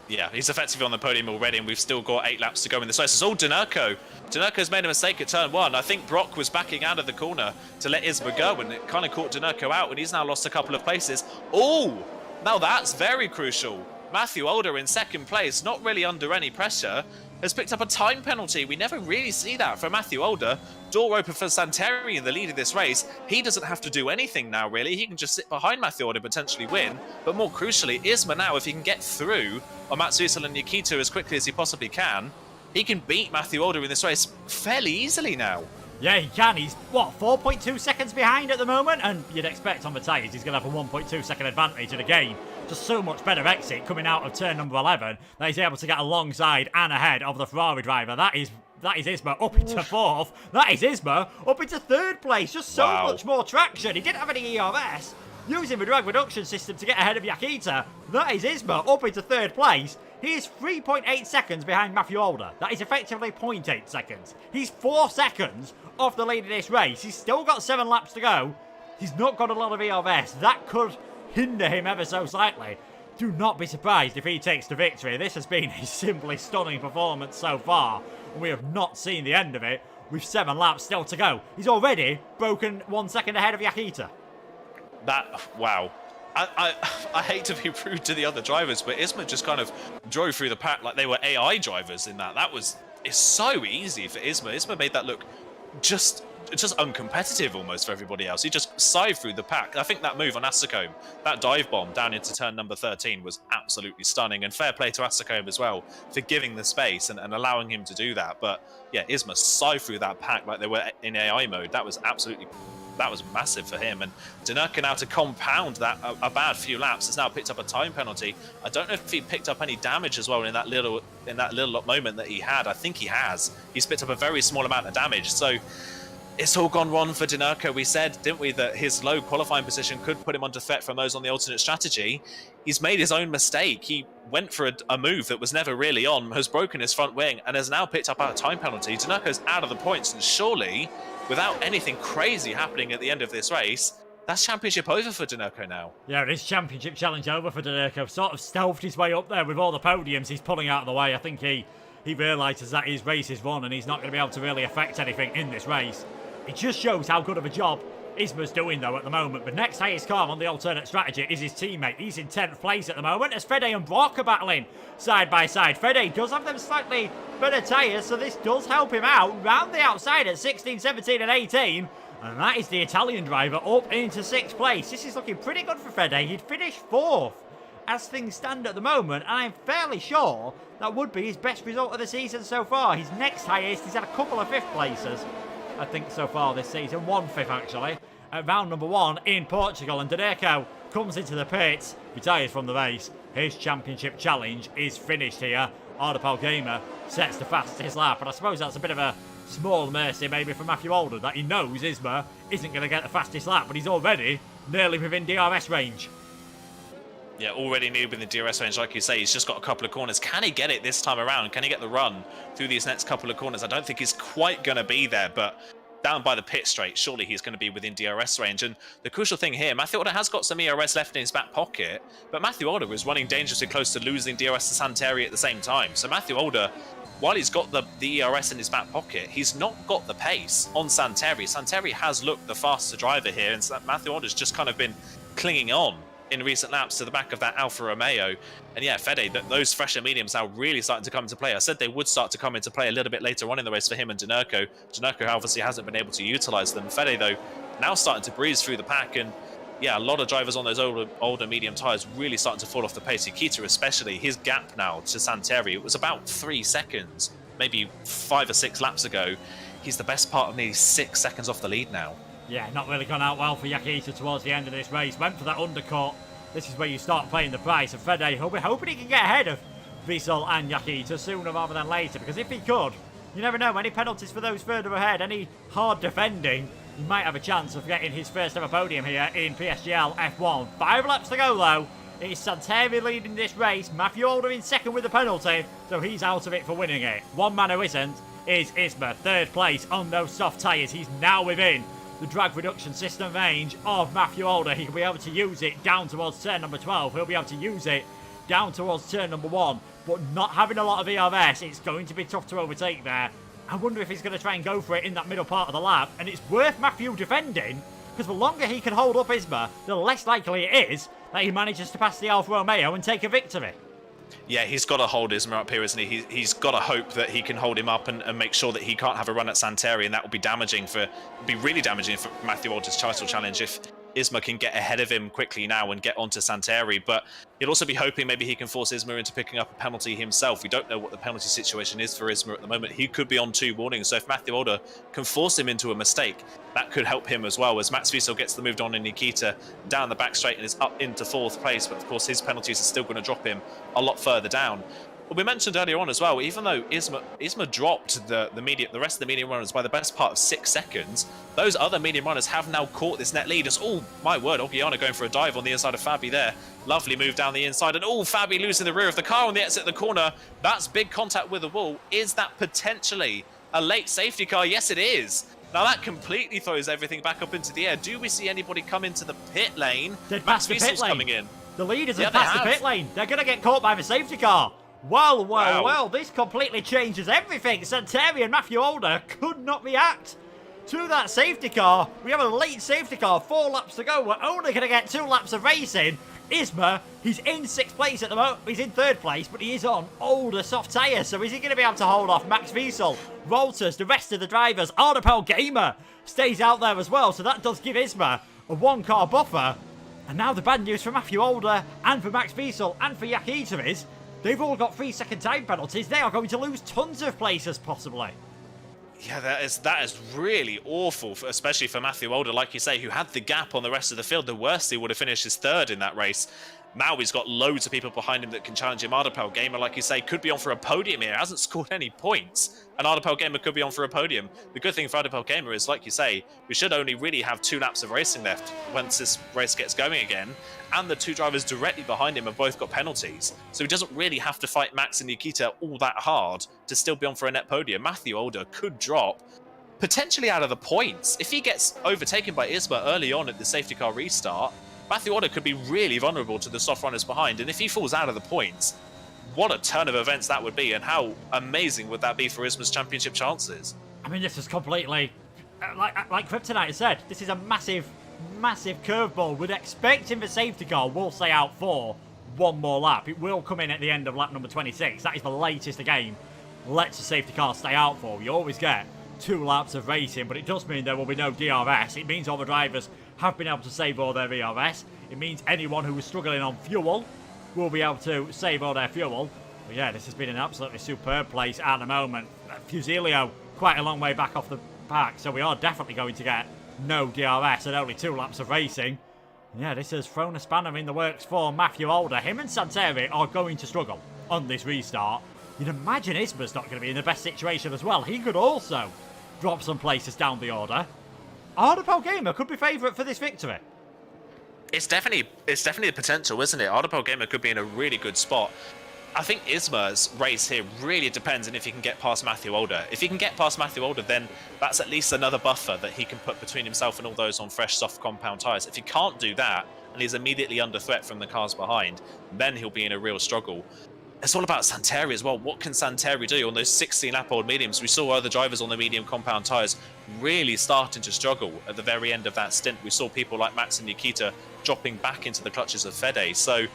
Yeah, he's effectively on the podium already, and we've still got 8 laps to go in this race. It's all Denurko. Denurko's made a mistake at turn 1. I think Brock was backing out of the corner to let Isma go, and it kind of caught Denurko out, and he's now lost a couple of places. Oh, now that's very crucial. Matthew Alder in 2nd place, not really under any pressure, has picked up a time penalty. We never really see that from Matthew Alder. Door open for Santeri in the lead of this race. He doesn't have to do anything now, really. He can just sit behind Matthew Alder and potentially win. But more crucially, Isma now, if he can get through on Matsuisa and Nikito as quickly as he possibly can, he can beat Matthew Alder in this race fairly easily now. Yeah, he can. He's, 4.2 seconds behind at the moment? And you'd expect on the tyres he's going to have a 1.2 second advantage. And again, just so much better exit coming out of turn number 11 that he's able to get alongside and ahead of the Ferrari driver. That is Isma up into 4th. That is Isma up into 3rd place. Just so much more traction. He didn't have any ERS. Using the drag reduction system to get ahead of Yakita. That is Isma up into 3rd place. He is 3.8 seconds behind Matthew Alder. That is effectively 0.8 seconds. He's 4 seconds off the lead of this race. He's still got 7 laps to go. He's not got a lot of ERS. That could hinder him ever so slightly. Do not be surprised if he takes the victory. This has been a simply stunning performance so far. We have not seen the end of it with 7 laps still to go. He's already broken 1 second ahead of Yakita. Wow. I hate to be rude to the other drivers, but Isma just kind of drove through the pack like they were AI drivers in that. It's so easy for Isma. Isma made that look just uncompetitive almost for everybody else. He just scythed through the pack. I think that move on Asacombe, that dive bomb down into turn number 13 was absolutely stunning, and fair play to Asacombe as well for giving the space and allowing him to do that. But yeah, Isma scythed through that pack like they were in AI mode. That was massive for him. And Denurka now, to compound that a bad few laps, has now picked up a time penalty. I don't know if he picked up any damage as well in that little moment that he had. I think he has. He's picked up a very small amount of damage. So it's all gone wrong for Denurka. We said, didn't we, that his low qualifying position could put him under threat from those on the alternate strategy. He's made his own mistake. He went for a move that was never really on, has broken his front wing, and has now picked up a time penalty. Denurka's out of the points, and surely, without anything crazy happening at the end of this race, that's championship over for Denurka now. Yeah, it is championship challenge over for Denurka. Sort of stealthed his way up there with all the podiums he's pulling out of the way. I think he realises that his race is won and he's not going to be able to really affect anything in this race. It just shows how good of a job Isma's doing, though, at the moment. The next highest car on the alternate strategy is his teammate. He's in 10th place at the moment as Fede and Brock are battling side by side. Fede does have them slightly better tyres, so this does help him out. Round the outside at 16, 17 and 18. And that is the Italian driver up into 6th place. This is looking pretty good for Fede. He'd finished 4th as things stand at the moment, and I'm fairly sure that would be his best result of the season so far. His next highest, he's had a couple of 5th places, I think, so far this season. 1 5th, actually, at round number 1 in Portugal. And Denurka comes into the pits, retires from the race. His championship challenge is finished here. Ardapal Gamer sets the fastest lap, and I suppose that's a bit of a small mercy maybe for Matthew Alder, that he knows Isma isn't going to get the fastest lap, but he's already nearly within DRS range. Yeah, already near within the DRS range, like you say. He's just got a couple of corners. Can he get it this time around? Can he get the run through these next couple of corners? I don't think he's quite going to be there, but down by the pit straight, surely he's going to be within DRS range. And the crucial thing here, Matthew Alder has got some ERS left in his back pocket, but Matthew Alder was running dangerously close to losing DRS to Santeri at the same time. So Matthew Alder, while he's got the ERS in his back pocket, he's not got the pace on Santeri. Santeri has looked the faster driver here, and Matthew Alder's just kind of been clinging on in recent laps to the back of that Alfa Romeo. And yeah, Fede, those fresher mediums now really starting to come into play. I said they would start to come into play a little bit later on in the race for him and Denurka. Denurka obviously hasn't been able to utilise them. Fede, though, now starting to breeze through the pack, and yeah, a lot of drivers on those older medium tyres really starting to fall off the pace. Yakita especially, his gap now to Santeri, it was about 3 seconds, maybe 5 or 6 laps ago. He's the best part of nearly 6 seconds off the lead now. Yeah, not really gone out well for Yakita towards the end of this race. Went for that undercut. This is where you start playing the price. And Fede hoping he can get ahead of Wiesel and Yakita sooner rather than later. Because if he could, you never know, any penalties for those further ahead, any hard defending, he might have a chance of getting his first ever podium here in PSGL F1. 5 laps to go, though. It is Santeri leading this race. Matthew Alder in second with the penalty, so he's out of it for winning it. One man who isn't is Isma, 3rd place on those soft tyres. He's now within the drag reduction system range of Matthew Alder. He will be able to use it down towards turn number 12. He'll be able to use it down towards turn number 1, but not having a lot of ERS, it's going to be tough to overtake there. I wonder if he's going to try and go for it in that middle part of the lap, and it's worth Matthew defending, because the longer he can hold up Isma, the less likely it is that he manages to pass the Alfa Romeo and take a victory. Yeah, he's got to hold Isma up here, isn't he? He's got to hope that he can hold him up and make sure that he can't have a run at Santeri, and that will be really damaging for Matthew Alder's title challenge if Isma can get ahead of him quickly now and get onto Santeri. But he'll also be hoping maybe he can force Isma into picking up a penalty himself. We don't know what the penalty situation is for Isma at the moment. He could be on 2 warnings, so if Matthew Alder can force him into a mistake, that could help him as well, as Max Wiesel gets the move on in Nikita down the back straight and is up into 4th place. But of course his penalties are still going to drop him a lot further down. Well, we mentioned earlier on as well, even though Isma dropped the rest of the medium runners by the best part of 6 seconds, those other medium runners have now caught this net lead. As oh my word, Ogiana going for a dive on the inside of Fabi there. Lovely move down the inside, and oh, Fabi losing the rear of the car on the exit of the corner. That's big contact with the wall. Is that potentially a late safety car? Yes, it is. Now that completely throws everything back up into the air. Do we see anybody come into the pit lane? Max Wiesel's coming in. The leaders have passed the pit lane. They're going to get caught by the safety car. Well, this completely changes everything. Santeri and Matthew Older could not react to that safety car. We have a late safety car, 4 laps to go. We're only going to get 2 laps of racing. Isma, he's in 6th place at the moment. He's in 3rd place, but he is on older soft tyres. So is he going to be able to hold off Max Wiesel, Walters, the rest of the drivers? Ardapel Gamer stays out there as well. So that does give Isma a 1-car buffer. And now the bad news for Matthew Older and for Max Wiesel and for Jack Eater is they've all got 3-second time penalties. They are going to lose tons of places possibly. Yeah, that is really awful, especially for Matthew Older, like you say, who had the gap on the rest of the field. The worst he would have finished is 3rd in that race. Now he's got loads of people behind him that can challenge him. Ardapel Gamer, like you say, could be on for a podium here. Hasn't scored any points. And Ardapel Gamer could be on for a podium. The good thing for Ardapel Gamer is, like you say, we should only really have 2 laps of racing left once this race gets going again. And the 2 drivers directly behind him have both got penalties. So he doesn't really have to fight Max and Nikita all that hard to still be on for a net podium. Matthew Older could drop potentially out of the points. If he gets overtaken by Isma early on at the safety car restart, Matthew Older could be really vulnerable to the soft runners behind. And if he falls out of the points, what a turn of events that would be, and how amazing would that be for Isma's championship chances? I mean, this is completely, like Kryptonite said, this is a massive curveball. We'd expect him the safety car will stay out for 1 more lap. It will come in at the end of lap number 26. That is the latest the game lets the safety car stay out for. You always get 2 laps of racing, but it does mean there will be no DRS. It means all the drivers have been able to save all their VRS. It means anyone who is struggling on fuel will be able to save all their fuel. But yeah, this has been an absolutely superb place at the moment. Fusilio quite a long way back off the pack, so we are definitely going to get no DRS and only 2 laps of racing. Yeah, this has thrown a spanner in the works for Matthew Older. Him and Santeri are going to struggle on this restart. You'd imagine Isma's not going to be in the best situation as well. He could also drop some places down the order. Ardapel Gamer could be favourite for this victory. It's definitely the potential, isn't it? Ardapel Gamer could be in a really good spot. I think Isma's race here really depends on if he can get past Matthew Older. If he can get past Matthew Older, then that's at least another buffer that he can put between himself and all those on fresh, soft compound tyres. If he can't do that, and he's immediately under threat from the cars behind, then he'll be in a real struggle. It's all about Santeri as well. What can Santeri do on those 16-lap-old mediums? We saw other drivers on the medium compound tyres really starting to struggle at the very end of that stint. We saw people like Max and Nikita dropping back into the clutches of Fede. So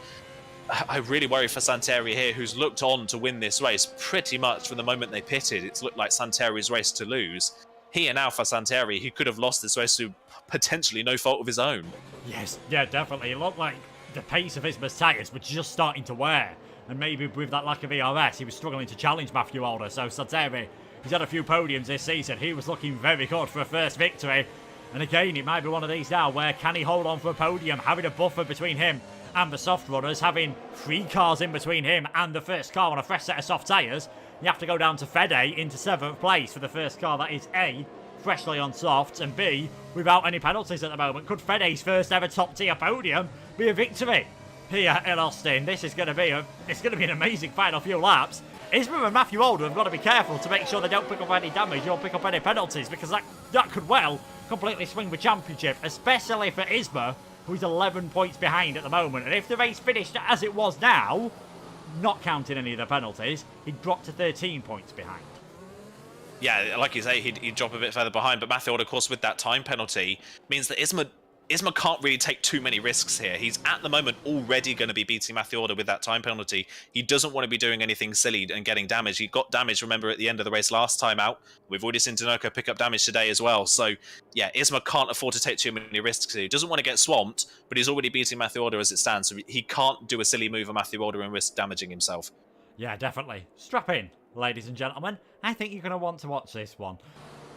I really worry for Santeri here, who's looked on to win this race pretty much from the moment they pitted. It's looked like Santeri's race to lose. Here now for Santeri, he could have lost this race through potentially no fault of his own. Yes, yeah, definitely. It looked like the pace of Isma's tyres were just starting to wear. And maybe with that lack of ERS, he was struggling to challenge Matthew Older. So Santeri, he's had a few podiums this season. He was looking very good for a first victory. And again, it might be one of these now where can he hold on for a podium, having a buffer between him and the soft runners, having 3 cars in between him and the first car on a fresh set of soft tyres. You have to go down to Fede into 7th place for the first car that is A, freshly on softs, and B, without any penalties at the moment. Could Fede's first ever top tier podium be a victory here in Austin? This is going to be an amazing final few laps. Isma and Matthew Older have got to be careful to make sure they don't pick up any damage or pick up any penalties, because that could well completely swing the championship, especially for Isma, who's 11 points behind at the moment. And if the race finished as it was now, not counting any of the penalties, he'd drop to 13 points behind. Yeah, like you say, he'd drop a bit further behind, but Matthew Older, of course, with that time penalty, means that Isma can't really take too many risks here. He's at the moment already going to be beating Matthew Older with that time penalty. He doesn't want to be doing anything silly and getting damage. He got damage, remember, at the end of the race last time out. We've already seen Dinoco pick up damage today as well. So, yeah, Isma can't afford to take too many risks here. He doesn't want to get swamped, but he's already beating Matthew Older as it stands. So he can't do a silly move on Matthew Older and risk damaging himself. Yeah, definitely. Strap in, ladies and gentlemen. I think you're going to want to watch this one.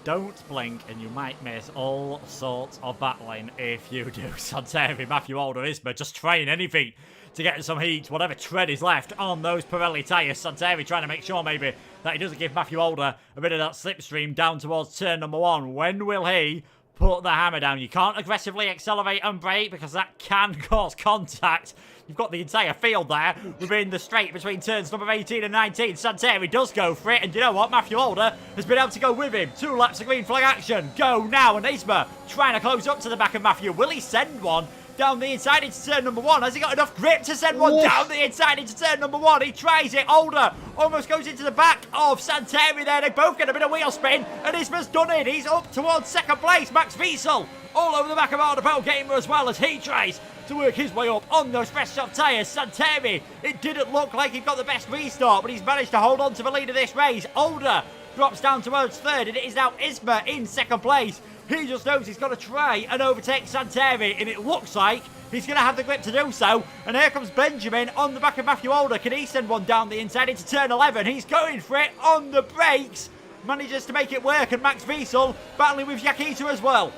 don't blink and you might miss all sorts of battling if you do. Santeri, Matthew Alder, Isma just trying anything to get some heat, whatever tread is left on those Pirelli tyres. Santeri trying to make sure maybe that he doesn't give Matthew Alder a bit of that slipstream down towards turn number 1. When will he put the hammer down? You can't aggressively accelerate and brake because that can cause contact. You've got the entire field there within the straight between turns number 18 and 19. Santeri does go for it, and you know what? Matthew Alder has been able to go with him. 2 laps of green flag action. Go now, and Isma trying to close up to the back of Matthew. Will he send one down the inside into turn number 1? Has he got enough grip to send one down the inside into turn number 1? He tries it. Alder almost goes into the back of Santeri there. They both get a bit of wheel spin, and Isma's done it. He's up towards second place. Max Wiesel all over the back of Alder Gamer as well as he tries to work his way up on those fresh soft tyres. Santeri, it didn't look like he got the best restart, but he's managed to hold on to the lead of this race. Alder drops down towards third, and it is now Isma in second place. He just knows he's got to try and overtake Santeri, and it looks like he's going to have the grip to do so. And here comes Benjamin on the back of Matthew Alder. Can he send one down the inside into turn 11? He's going for it on the brakes. Manages to make it work, and Max Wiesel battling with Yakita as well.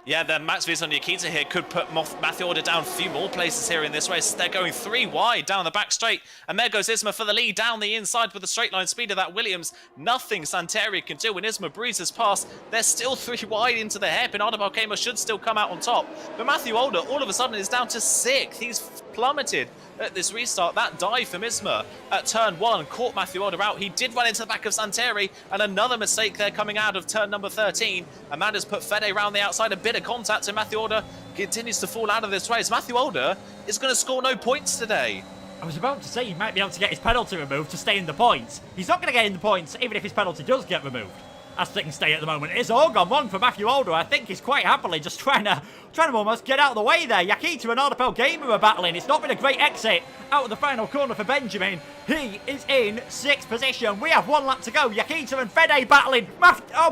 Yeah, then Max Wiesel and Yakita here could put Matthew Alder down a few more places here in this race. They're going 3 wide down the back straight, and there goes Isma for the lead down the inside with the straight line speed of that Williams. Nothing Santeri can do when Isma breezes past. They're still 3 wide into the hairpin. Ardebal Gamer should still come out on top, but Matthew Alder all of a sudden is down to 6th. He's plummeted at this restart. That dive from Isma at turn 1 caught Matthew Alder out. He did run into the back of Santeri, and another mistake there coming out of turn number 13, and that has put Fede around the outside. A bit of contact, and Matthew Alder continues to fall out of this race. Matthew Alder is going to score no points today. I was about to say he might be able to get his penalty removed to stay in the points. He's not going to get in the points even if his penalty does get removed. As things stay at the moment, it's all gone 1 for Matthew Alder. I think he's quite happily just trying to almost get out of the way there. Yakita and Ardebal Gamer are battling. It's not been a great exit out of the final corner for Benjamin. He is in 6th position. We have 1 lap to go. Yakita and Fede battling.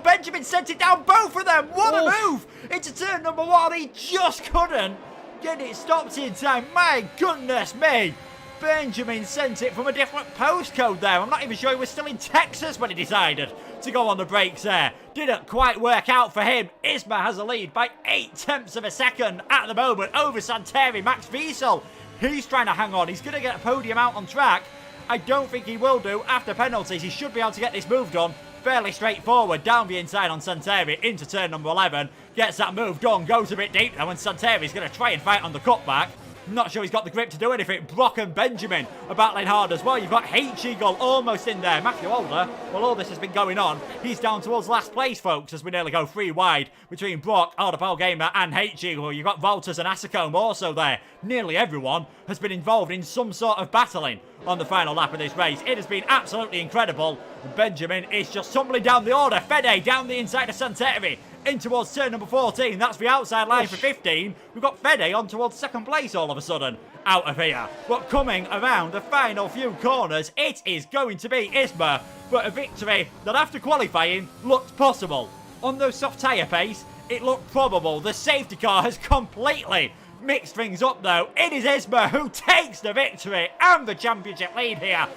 Benjamin sent it down, both of them. What a move into turn number 1. He just couldn't get it stopped in time. My goodness me. Benjamin sent it from a different postcode there. I'm not even sure he was still in Texas when he decided to go on the brakes there. Didn't quite work out for him. Isma has a lead by 0.8 of a second at the moment over Santeri. Max Wiesel, he's trying to hang on. He's going to get a podium out on track. I don't think he will do after penalties. He should be able to get this move done fairly straightforward. Down the inside on Santeri into turn number 11. Gets that move done. Goes a bit deep now, and Santeri's going to try and fight on the cutback. Not sure he's got the grip to do anything. Brock and Benjamin are battling hard as well. You've got H-Eagle almost in there. Matthew Alder, well, all this has been going on. He's down towards last place, folks, as we nearly go 3 wide between Brock, Ardebal Gamer and H-Eagle. You've got Valters and Asacombe also there. Nearly everyone has been involved in some sort of battling on the final lap of this race. It has been absolutely incredible. And Benjamin is just tumbling down the order. Fede down the inside of Santeri in towards turn number 14. That's the outside line for 15. We've got Fede on towards second place all of a sudden out of here. But coming around the final few corners, it is going to be Isma. But a victory that after qualifying looked possible. On those soft tyre pace, it looked probable. The safety car has completely mixed things up though. It is Isma who takes the victory and the championship lead here.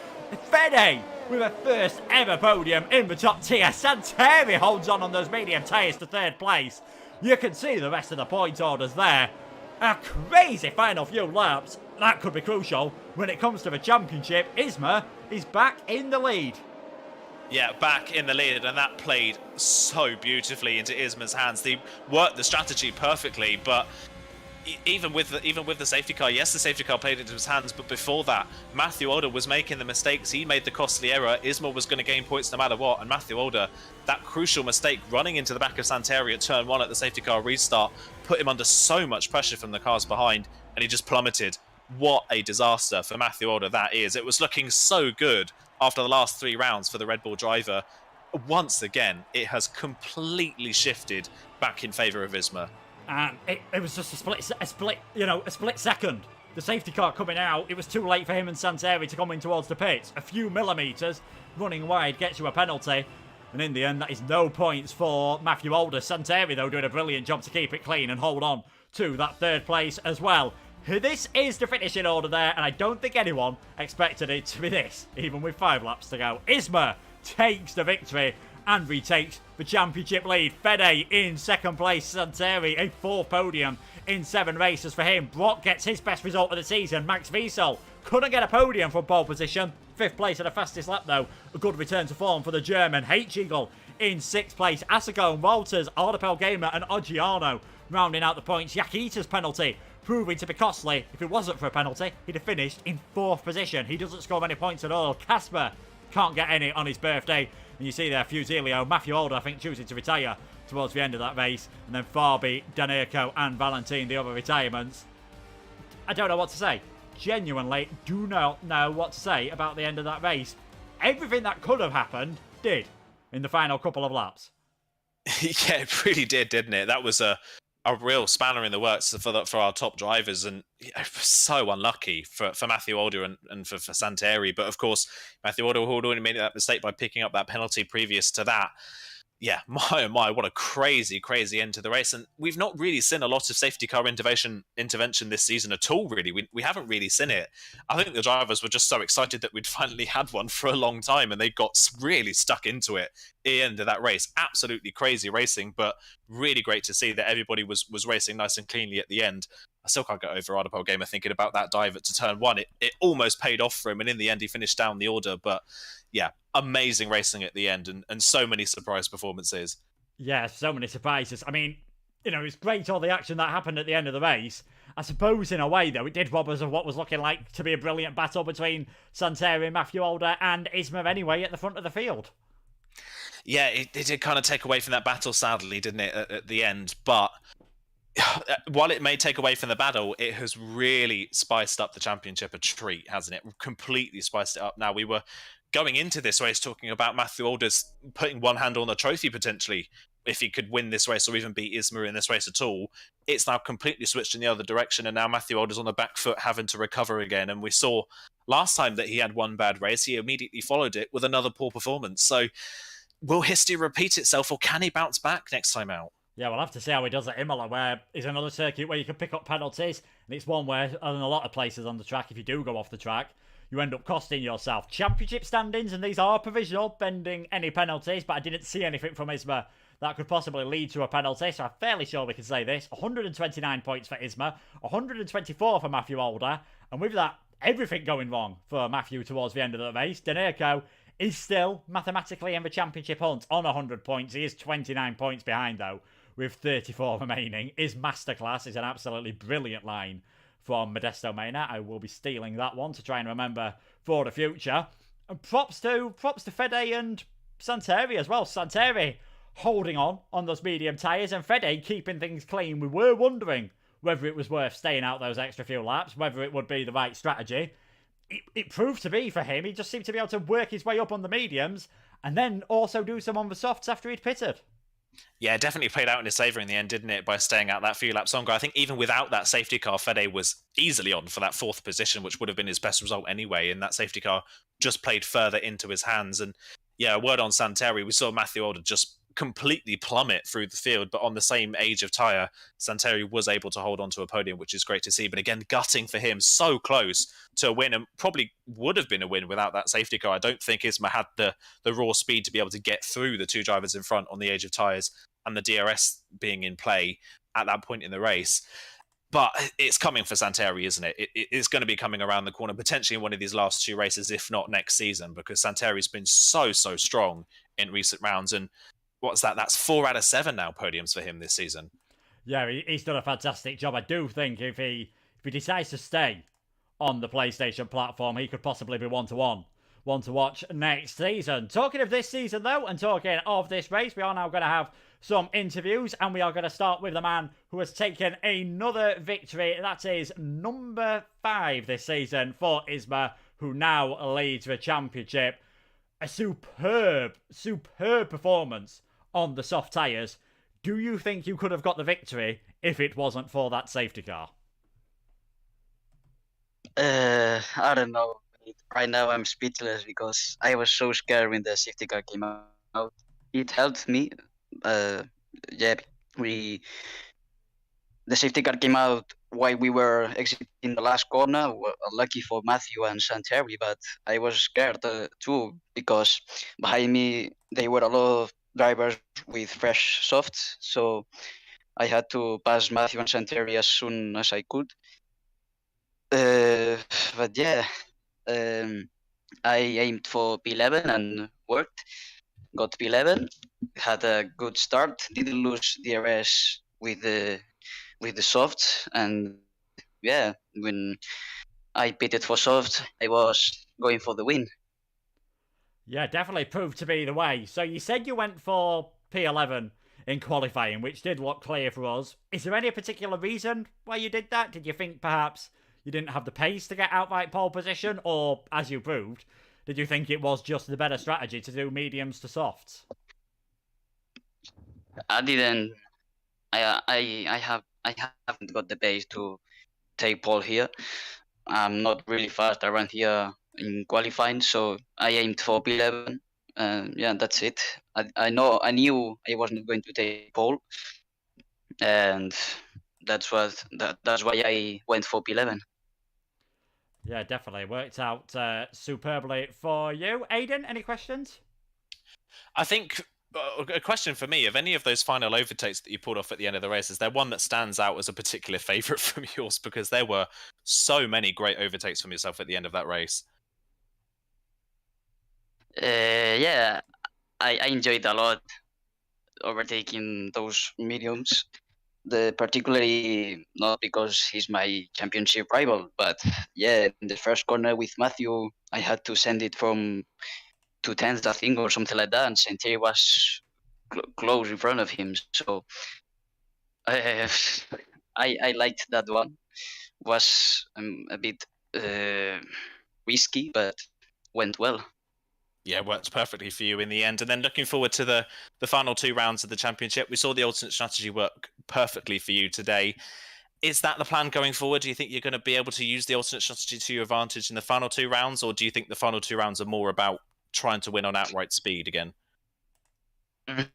Fede with a first ever podium in the top tier. Santeri holds on those medium tyres to 3rd place. You can see the rest of the point orders there. A crazy final few laps. That could be crucial when it comes to the championship. Isma is back in the lead. Yeah, back in the lead, and that played so beautifully into Isma's hands. They worked the strategy perfectly, but even with the safety car, yes, the safety car played into his hands, but before that, Matthew Alder was making the mistakes. He made the costly error. Isma was going to gain points no matter what, and Matthew Alder, that crucial mistake running into the back of Santeri at turn 1 at the safety car restart, put him under so much pressure from the cars behind, and he just plummeted. What a disaster for Matthew Alder that is. It was looking so good after the last 3 rounds for the Red Bull driver. Once again, it has completely shifted back in favour of Isma. And it was just a split second. The safety car coming out, it was too late for him and Santeri to come in towards the pits. A few millimetres running wide gets you a penalty. And in the end, that is no points for Matthew Alder. Santeri, though, doing a brilliant job to keep it clean and hold on to that 3rd place as well. This is the finishing order there, and I don't think anyone expected it to be this, even with 5 laps to go. Isma takes the victory and retakes the championship lead. Fede in second place, Santeri a 4th podium in 7 races for him. Brock gets his best result of the season. Max Wiesel couldn't get a podium from pole position. 5th place at the fastest lap though. A good return to form for the German. H-Eagle in 6th place. Asagone, Walters, Ardapel Gamer and Oggiano rounding out the points. Yakita's penalty proving to be costly. If it wasn't for a penalty, he'd have finished in 4th position. He doesn't score many points at all. Casper can't get any on his birthday. And you see there, Fusilio, Matthew Alder, I think, choosing to retire towards the end of that race. And then Farby, Danerco and Valentin, the other retirements. I don't know what to say. Genuinely do not know what to say about the end of that race. Everything that could have happened did in the final couple of laps. Yeah, it really did, didn't it? That was a real spanner in the works for our top drivers, and so unlucky for Matthew Alder and for Santeri. But of course, Matthew Alder already made that mistake by picking up that penalty previous to that. Yeah, my oh my, what a crazy end to the race. And we've not really seen a lot of safety car intervention this season at all, really. We haven't really seen it. I think the drivers were just so excited that we'd finally had one for a long time, and they got really stuck into it at the end of that race. Absolutely crazy racing, but really great to see that everybody was racing nice and cleanly at the end. I still can't get over Ardapel Gamer thinking about that dive to turn 1. It almost paid off for him, and in the end he finished down the order. But yeah, amazing racing at the end, and so many surprise performances. Yeah, so many surprises. I mean, it's great all the action that happened at the end of the race. I suppose in a way, though, it did rob us of what was looking like to be a brilliant battle between Santeri, Matthew Alder and Isma anyway at the front of the field. Yeah, it did kind of take away from that battle, sadly, didn't it, at the end? But while it may take away from the battle, it has really spiced up the championship a treat, hasn't it? Completely spiced it up. Now, we were going into this race talking about Matthew Alder's putting one hand on the trophy potentially if he could win this race or even beat Isma in this race at all. It's now completely switched in the other direction, and now Matthew Alder's on the back foot having to recover again. And we saw last time that he had one bad race, he immediately followed it with another poor performance. So will history repeat itself, or can he bounce back next time out? Yeah, we'll have to see how he does at Imola, where is another circuit where you can pick up penalties. And it's one where, in a lot of places on the track, if you do go off the track, you end up costing yourself championship standings, and these are provisional, pending any penalties, but I didn't see anything from Isma that could possibly lead to a penalty, so I'm fairly sure we can say this. 129 points for Isma, 124 for Matthew Alder, and with that, everything going wrong for Matthew towards the end of the race. Danerco is still mathematically in the championship hunt on 100 points. He is 29 points behind, though, with 34 remaining. His masterclass is an absolutely brilliant line from Modesto Mena. I will be stealing that one to try and remember for the future. And props to Fede and Santeri as well. Santeri holding on those medium tyres, and Fede keeping things clean. We were wondering whether it was worth staying out those extra few laps, whether it would be the right strategy. It proved to be for him. He just seemed to be able to work his way up on the mediums and then also do some on the softs after he'd pitted. Yeah, definitely played out in his favour in the end, didn't it, by staying out that few laps longer. I think even without that safety car, Fede was easily on for that 4th position, which would have been his best result anyway, and that safety car just played further into his hands. And yeah, a word on Santeri, we saw Matthew Alder just completely plummet through the field, but on the same age of tyre, Santeri was able to hold on to a podium, which is great to see. But again, gutting for him, so close to a win, and probably would have been a win without that safety car. I don't think Isma had the raw speed to be able to get through the 2 drivers in front on the age of tyres and the DRS being in play at that point in the race. But it's coming for Santeri, isn't it? It's going to be coming around the corner, potentially in one of these last 2 races, if not next season, because Santeri's been so strong in recent rounds. And what's that? That's 4 out of 7 now podiums for him this season. Yeah, he's done a fantastic job. I do think if he decides to stay on the PlayStation platform, he could possibly be one to watch next season. Talking of this season, though, and talking of this race, we are now going to have some interviews, and we are going to start with the man who has taken another victory. That is number 5 this season for Isma, who now leads the championship. A superb performance on the soft tyres. Do you think you could have got the victory if it wasn't for that safety car? I don't know. Right now I'm speechless because I was so scared when the safety car came out. It helped me. The safety car came out while we were exiting the last corner. Lucky for Matthew and Santeri, but I was scared too because behind me they were a lot of drivers with fresh softs, so I had to pass Matthew and Santeri as soon as I could. But yeah, um, I aimed for P11 and worked. Got P11, had a good start. Didn't lose DRS with the softs, and yeah, when I pitted for soft, I was going for the win. Yeah, definitely proved to be the way. So you said you went for P11 in qualifying, which did look clear for us. Is there any particular reason why you did that? Did you think perhaps you didn't have the pace to get outright pole position? Or, as you proved, did you think it was just the better strategy to do mediums to softs? I didn't. I haven't got the pace to take pole here. I'm not really fast around here in qualifying, so I aimed for P11. Yeah, that's it. I knew I wasn't going to take pole, and that's why I went for P11. Yeah, definitely. Worked out superbly for you. Aiden, any questions? I think a question for me: of any of those final overtakes that you pulled off at the end of the race, is there one that stands out as a particular favourite from yours? Because there were so many great overtakes from yourself at the end of that race. Yeah, I enjoyed a lot overtaking those mediums. Particularly not because he's my championship rival, but yeah, in the first corner with Matthew, I had to send it from 2/10, I think, or something like that, and Santeri was close in front of him. So I I liked that one. Was a bit risky, but went well. Yeah, worked perfectly for you in the end. And then looking forward to the final two rounds of the championship, we saw the alternate strategy work perfectly for you today. Is that the plan going forward? Do you think you're going to be able to use the alternate strategy to your advantage in the final two rounds, or do you think the final two rounds are more about trying to win on outright speed again? I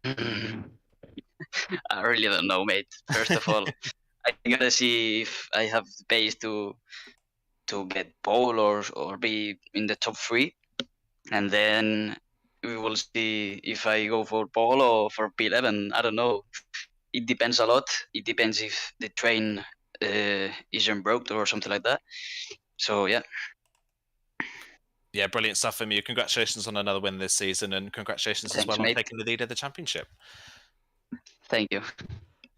really don't know, mate. First of all, I gotta see if I have the pace to get pole or be in the top three, and then we will see if I go for pole or for P11. I don't know. It depends a lot. It depends if the train isn't broke or something like that. So yeah. Yeah, brilliant stuff from you. Congratulations on another win this season, and congratulations as well on taking the lead of the championship. Thank you.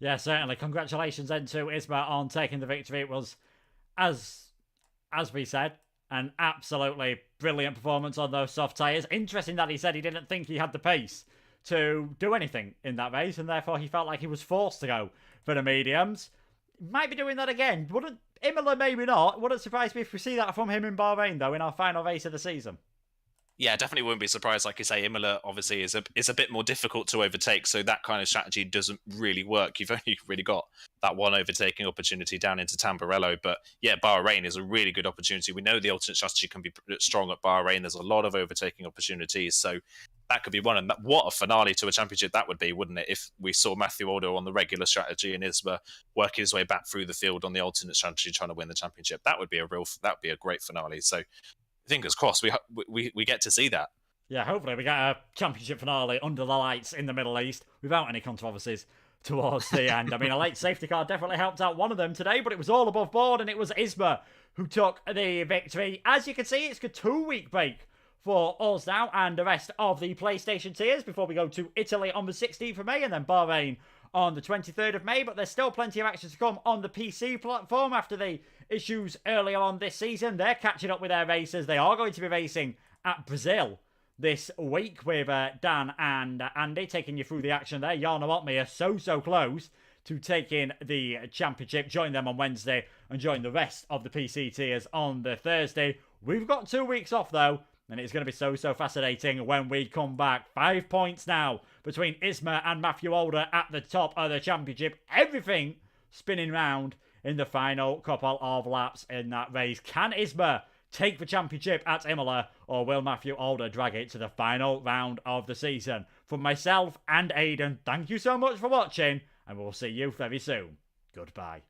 Yeah, certainly. Congratulations then to Isma on taking the victory. It was, as we said, an absolutely brilliant performance on those soft tyres. Interesting that he said he didn't think he had the pace to do anything in that race, and therefore he felt like he was forced to go for the mediums. Might be doing that again. Wouldn't Imola, maybe not. Wouldn't surprise me if we see that from him in Bahrain, though, in our final race of the season. Yeah, definitely wouldn't be surprised. Like you say, Imola obviously is a bit more difficult to overtake, so that kind of strategy doesn't really work. You've only really got that one overtaking opportunity down into Tamburello, but yeah, Bahrain is a really good opportunity. We know the alternate strategy can be strong at Bahrain. There's a lot of overtaking opportunities, so that could be one. And what a finale to a championship that would be, wouldn't it? If we saw Matthew Aldo on the regular strategy and Isma working his way back through the field on the alternate strategy, trying to win the championship. That would be a great finale. So fingers crossed we get to see that. Yeah, hopefully we get a championship finale under the lights in the Middle East without any controversies towards the end. I mean, a late safety car definitely helped out one of them today, but it was all above board, and it was Isma who took the victory. As you can see, it's a 2-week break for us now and the rest of the PlayStation tiers before we go to Italy on the 16th of May and then Bahrain on the 23rd of May. But there's still plenty of action to come on the PC platform after the issues earlier on this season. They're catching up with their races. They are going to be racing at Brazil this week with Dan and Andy taking you through the action there. Jarno Otmi are so close to taking the championship. Join them on Wednesday and join the rest of the PC tiers on the Thursday. We've got 2 weeks off though, and it's going to be so fascinating when we come back. 5 points now between Isma and Matthew Older at the top of the championship. Everything spinning round in the final couple of laps in that race. Can Isma take the championship at Imola, or will Matthew Older drag it to the final round of the season? From myself and Aidan, thank you so much for watching, and we'll see you very soon. Goodbye.